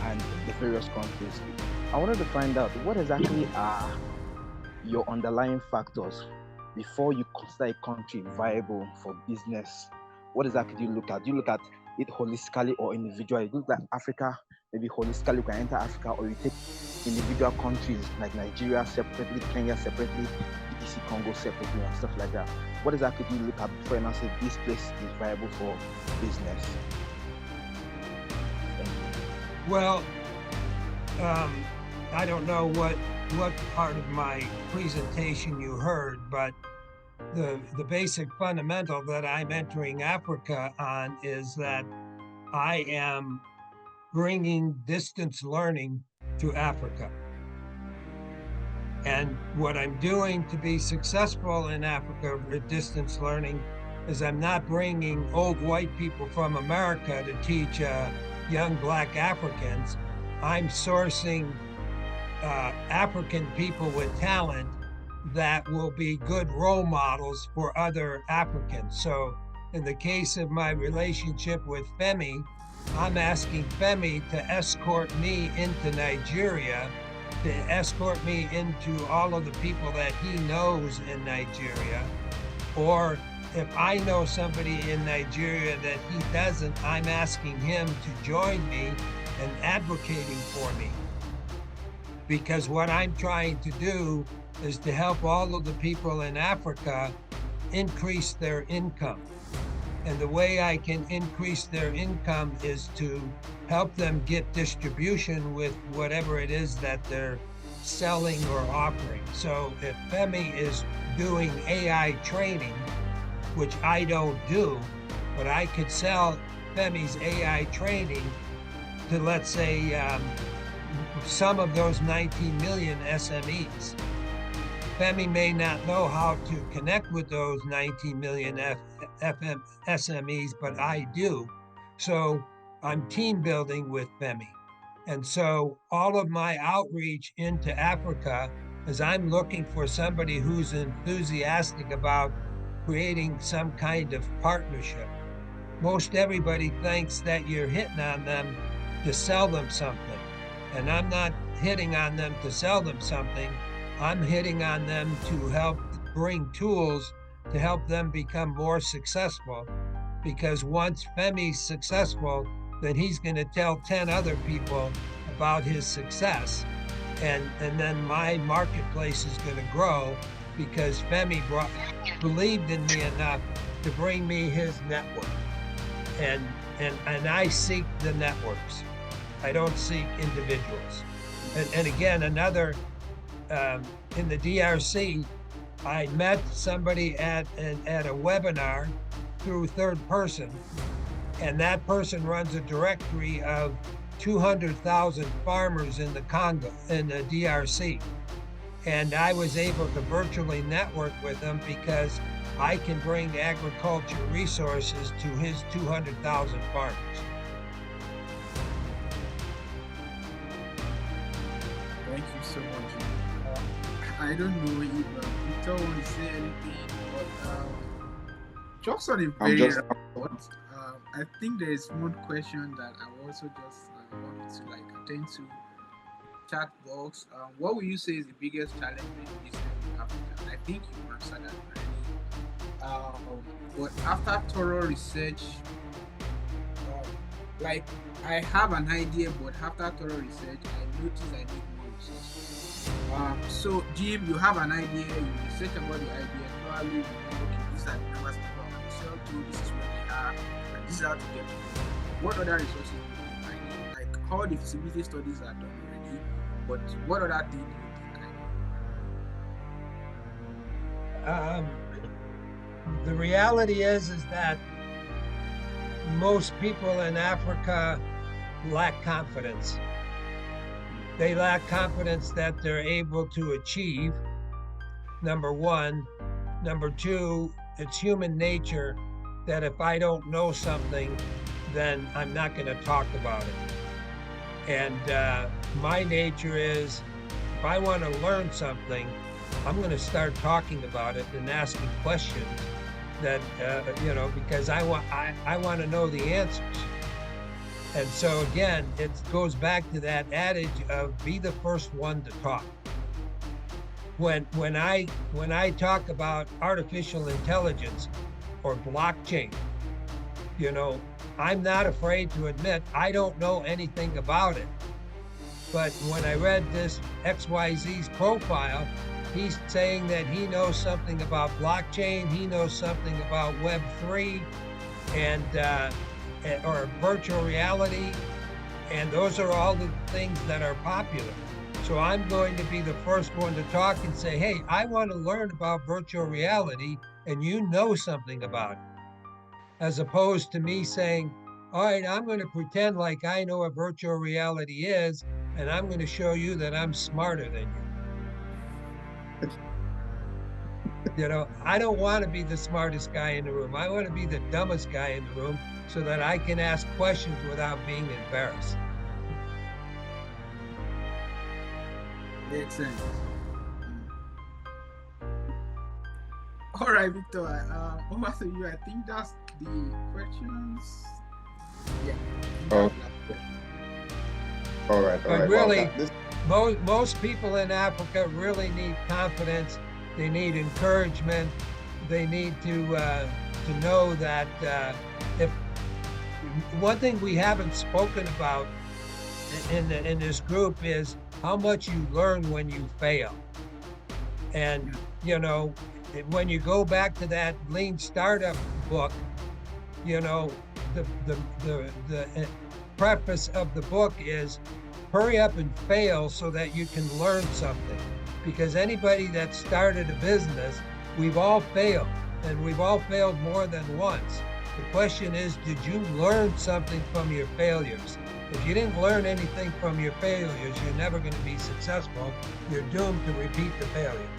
and the various countries. I wanted to find out what exactly are your underlying factors before you consider a country viable for business. What exactly do you look at? Do you look at it holistically or individually? You look at Africa, maybe holistically, you can enter Africa, or you take individual countries like Nigeria separately, Kenya separately, BC Congo separately, and stuff like that. What exactly do you look at before you now say this place is viable for business? Thank you. Well, I don't know what part of my presentation you heard, but the basic fundamental that I'm entering Africa on is that I am bringing distance learning to Africa. And what I'm doing to be successful in Africa with distance learning is I'm not bringing old white people from America to teach young Black Africans. I'm sourcing African people with talent that will be good role models for other Africans. So In the case of my relationship with Femi, I'm asking Femi to escort me into Nigeria, to escort me into all of the people that he knows in Nigeria. Or if I know somebody in Nigeria that he doesn't, I'm asking him to join me and advocating for me. Because what I'm trying to do is to help all of the people in Africa increase their income. And the way I can increase their income is to help them get distribution with whatever it is that they're selling or offering. So if Femi is doing AI training, which I don't do, but I could sell Femi's AI training to, let's say, some of those 19 million SMEs. Femi may not know how to connect with those 19 million SMEs, but I do. So I'm team building with Femi. And so all of my outreach into Africa is I'm looking for somebody who's enthusiastic about creating some kind of partnership. Most everybody thinks that you're hitting on them to sell them something. And I'm not hitting on them to sell them something. I'm hitting on them to help bring tools to help them become more successful. Because once Femi's successful, then he's going to tell 10 other people about his success. And then my marketplace is going to grow because Femi believed in me enough to bring me his network. And I seek the networks. I don't seek individuals. And again, another, in the DRC, I met somebody at a webinar through third person, and that person runs a directory of 200,000 farmers in the Congo, in the DRC. And I was able to virtually network with them because I can bring agriculture resources to his 200,000 farmers. Thank you so much. I don't know if Victor wants to say anything, but just on a very short, I think there is one question that I also just wanted to attend to. Chat box. What would you say is the biggest challenge in business in Africa? I think you answered that already. But after thorough research, I have an idea, but after thorough research, I noticed I need more research. So, Jim, you have an idea, you research about the idea, probably you know, okay, these are the numbers people are going to sell to, this is where they are, and this is how to get to them. What other resources do you think I need? Like how the feasibility studies are done already, but what other thing do you think I need? The reality is that most people in Africa lack confidence. They lack confidence that they're able to achieve, number one. Number two, it's human nature that if I don't know something, then I'm not going to talk about it. And my nature is, if I want to learn something, I'm going to start talking about it and asking questions that, because I want to know the answers. And so again, it goes back to that adage of be the first one to talk. When I talk about artificial intelligence or blockchain, I'm not afraid to admit I don't know anything about it. But when I read this XYZ's profile, he's saying that he knows something about blockchain, he knows something about Web3 and or virtual reality, and those are all the things that are popular. So I'm going to be the first one to talk and say, hey, I want to learn about virtual reality, and you know something about it. As opposed to me saying, all right, I'm going to pretend like I know what virtual reality is, and I'm going to show you that I'm smarter than you. I don't want to be the smartest guy in the room. I want to be the dumbest guy in the room so that I can ask questions without being embarrassed. Makes sense. All right, Victor. Over to you. I think the questions. Yeah. Oh. All right. But really, most people in Africa really need confidence. They need encouragement. They need to know that if one thing we haven't spoken about in this group is how much you learn when you fail. And you know, when you go back to that Lean Startup book, you know, the preface of the book is hurry up and fail so that you can learn something. Because anybody that started a business, we've all failed, and we've all failed more than once. The question is, did you learn something from your failures? If you didn't learn anything from your failures, you're never going to be successful. You're doomed to repeat the failure.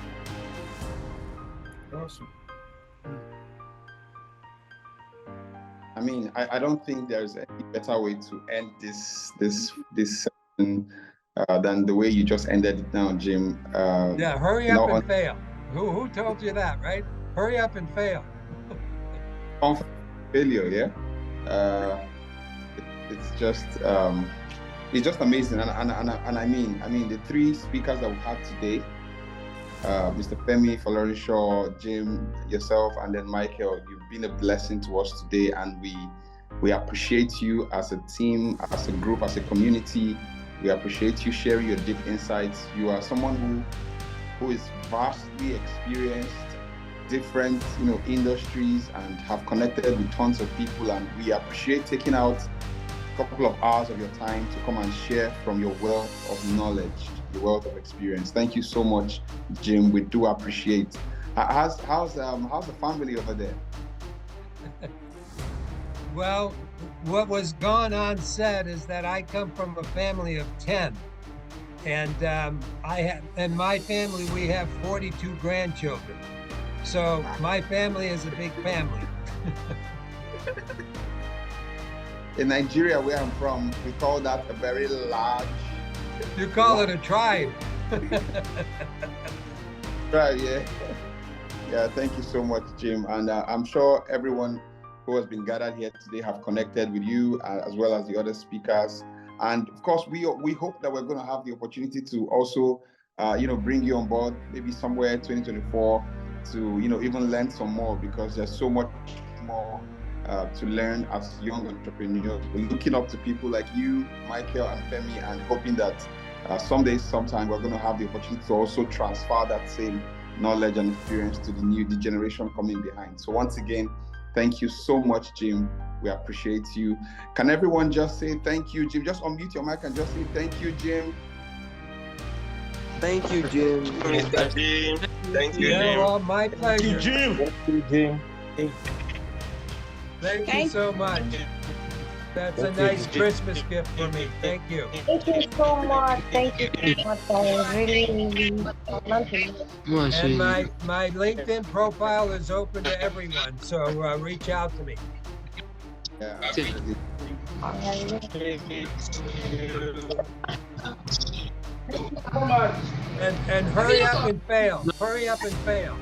Awesome. I mean, I don't think there's any better way to end this session than the way you just ended it now, Jim. Yeah, hurry up and fail. Who told you that, right? Hurry up and fail. Failure, yeah. It's just amazing, and I mean the three speakers that we had today, Mr. Femi, Folorunsho, Jim, yourself, and then Michael. You've been a blessing to us today, and we appreciate you as a team, as a group, as a community. We appreciate you sharing your deep insights. You are someone who is vastly experienced, different industries, and have connected with tons of people. And we appreciate taking out a couple of hours of your time to come and share from your wealth of knowledge, your wealth of experience. Thank you so much, Jim. We do appreciate. How's the family over there? Well, what was gone unsaid is that I come from a family of 10, and in my family we have 42 grandchildren. So my family is a big family. In Nigeria, where I'm from, we call that a very large. You call it a tribe. Right, yeah. Yeah, thank you so much, Jim. And I'm sure everyone who has been gathered here today have connected with you as well as the other speakers. And of course, we hope that we're going to have the opportunity to also, bring you on board maybe somewhere 2024 to, even learn some more, because there's so much more to learn as young entrepreneurs. We're looking up to people like you, Michael and Femi, and hoping that sometime, we're going to have the opportunity to also transfer that same knowledge and experience to the generation coming behind. So once again, thank you so much, Jim. We appreciate you. Can everyone just say thank you, Jim? Just unmute your mic and just say thank you, Jim. Thank you, Jim. Mr. Jim. Thank you, Jim. Well, my pleasure. Thank you, Jim. Thank you, Jim. Thank you so much. That's a nice Christmas gift for me. Thank you. Thank you so much. Thank you so much. I really love you. And my LinkedIn profile is open to everyone, so reach out to me. Yeah, absolutely. And hurry up and fail. Hurry up and fail.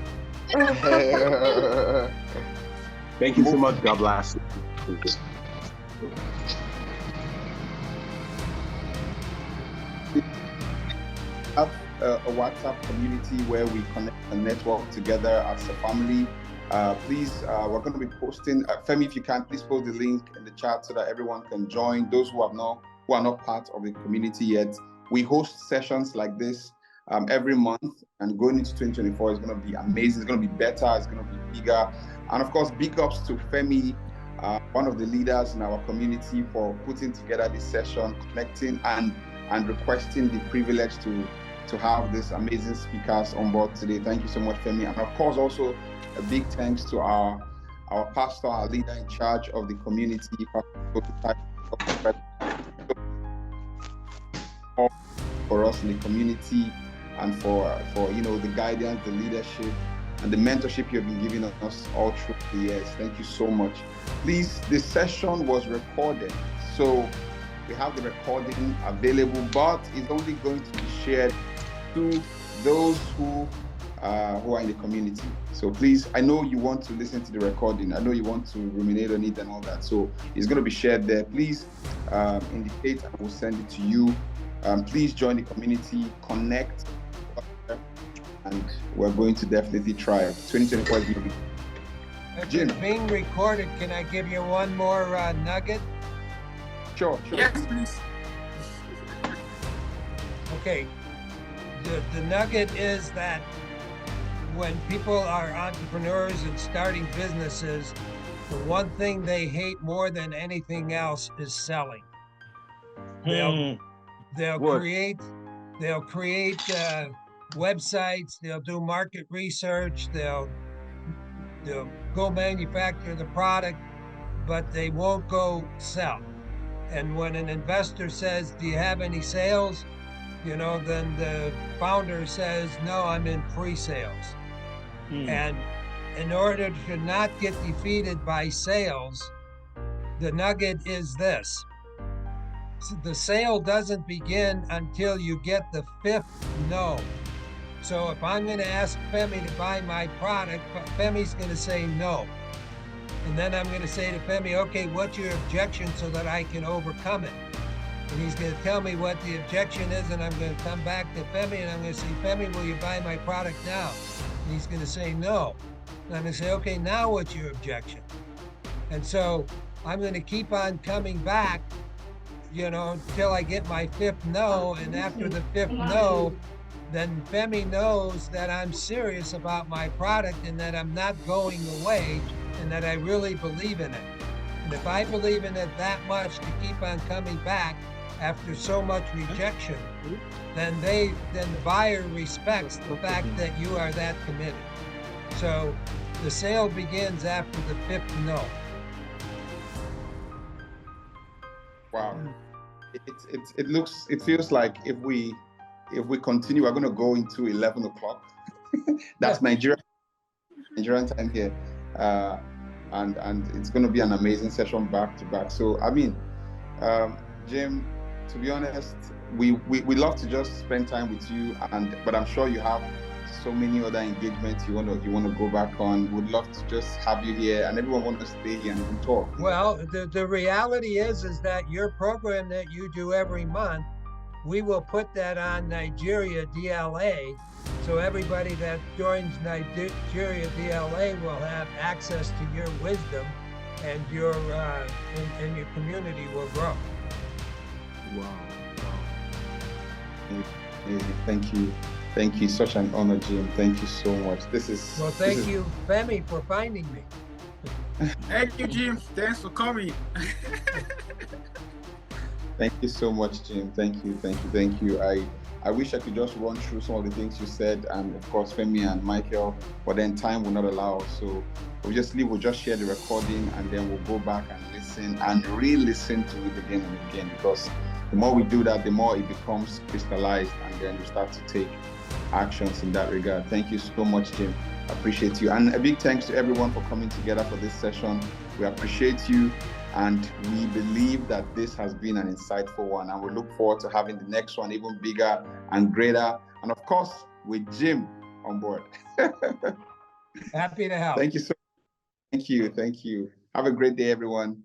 Thank you so much. God bless. Have a WhatsApp community where we connect and network together as a family. Please, we're going to be posting. Femi, if you can, please post the link in the chat so that everyone can join. Those who are not part of the community yet, we host sessions like this every month, and going into 2024 is going to be amazing. It's going to be better. It's going to be bigger. And of course, big ups to Femi, one of the leaders in our community, for putting together this session, connecting and requesting the privilege to have these amazing speakers on board today. Thank you so much, Femi. And of course, also a big thanks to our pastor, our leader in charge of the community, for us in the community, and for the guidance, the leadership, and the mentorship you have been giving us all through the years. Thank you so much. Please, this session was recorded, so we have the recording available, but it's only going to be shared to those who who are in the community. So please, I know you want to listen to the recording. I know you want to ruminate on it and all that. So it's going to be shared there. Please indicate and we'll send it to you. Please join the community, connect, and we're going to definitely try it. 2024 is going to be. If Jim. it's being recorded, can I give you one more nugget? Sure. Yes, please. Okay. The nugget is that when people are entrepreneurs and starting businesses, the one thing they hate more than anything else is selling. They'll create websites, they'll do market research, they'll go manufacture the product, but they won't go sell. And when an investor says, do you have any sales? Then the founder says, no, I'm in pre-sales. And in order to not get defeated by sales, the nugget is this. The sale doesn't begin until you get the 5th no. So if I'm going to ask Femi to buy my product, Femi's going to say no. And then I'm going to say to Femi, okay, what's your objection so that I can overcome it? And he's going to tell me what the objection is, and I'm going to come back to Femi and I'm going to say, Femi, will you buy my product now? And he's going to say no. And I'm going to say, okay, now what's your objection? And so I'm going to keep on coming back, until I get my 5th no. And after the 5th no, then Femi knows that I'm serious about my product and that I'm not going away and that I really believe in it. And if I believe in it that much to keep on coming back after so much rejection, then the buyer respects the fact that you are that committed. So the sale begins after the 5th no. Wow. It feels like if we continue, we're going to go into 11 o'clock. That's Nigerian time here. And it's going to be an amazing session back to back. So, I mean, Jim, to be honest, we love to just spend time with you, but I'm sure you have so many other engagements you want to go back on. Would love to just have you here, and everyone wants to stay here and talk. Well, the reality is that your program that you do every month, we will put that on Nigeria DLA, so everybody that joins Nigeria DLA will have access to your wisdom, and your community will grow. Wow. Thank you. Such an honor, Jim. Thank you so much. Thank you, Femi, for finding me. Thank you, Jim. Thanks for coming. Thank you so much, Jim. Thank you. I wish I could just run through some of the things you said, and of course Femi and Michael, but then time will not allow. So we'll just share the recording, and then we'll go back and listen and re-listen to it again and again, because the more we do that, the more it becomes crystallized, and then we start to take actions in that regard. Thank you so much, Jim. I appreciate you. And a big thanks to everyone for coming together for this session. We appreciate you, and we believe that this has been an insightful one, and we look forward to having the next one even bigger and greater, and of course with Jim on board. Happy to help. Thank you so much. Thank you. Have a great day, everyone.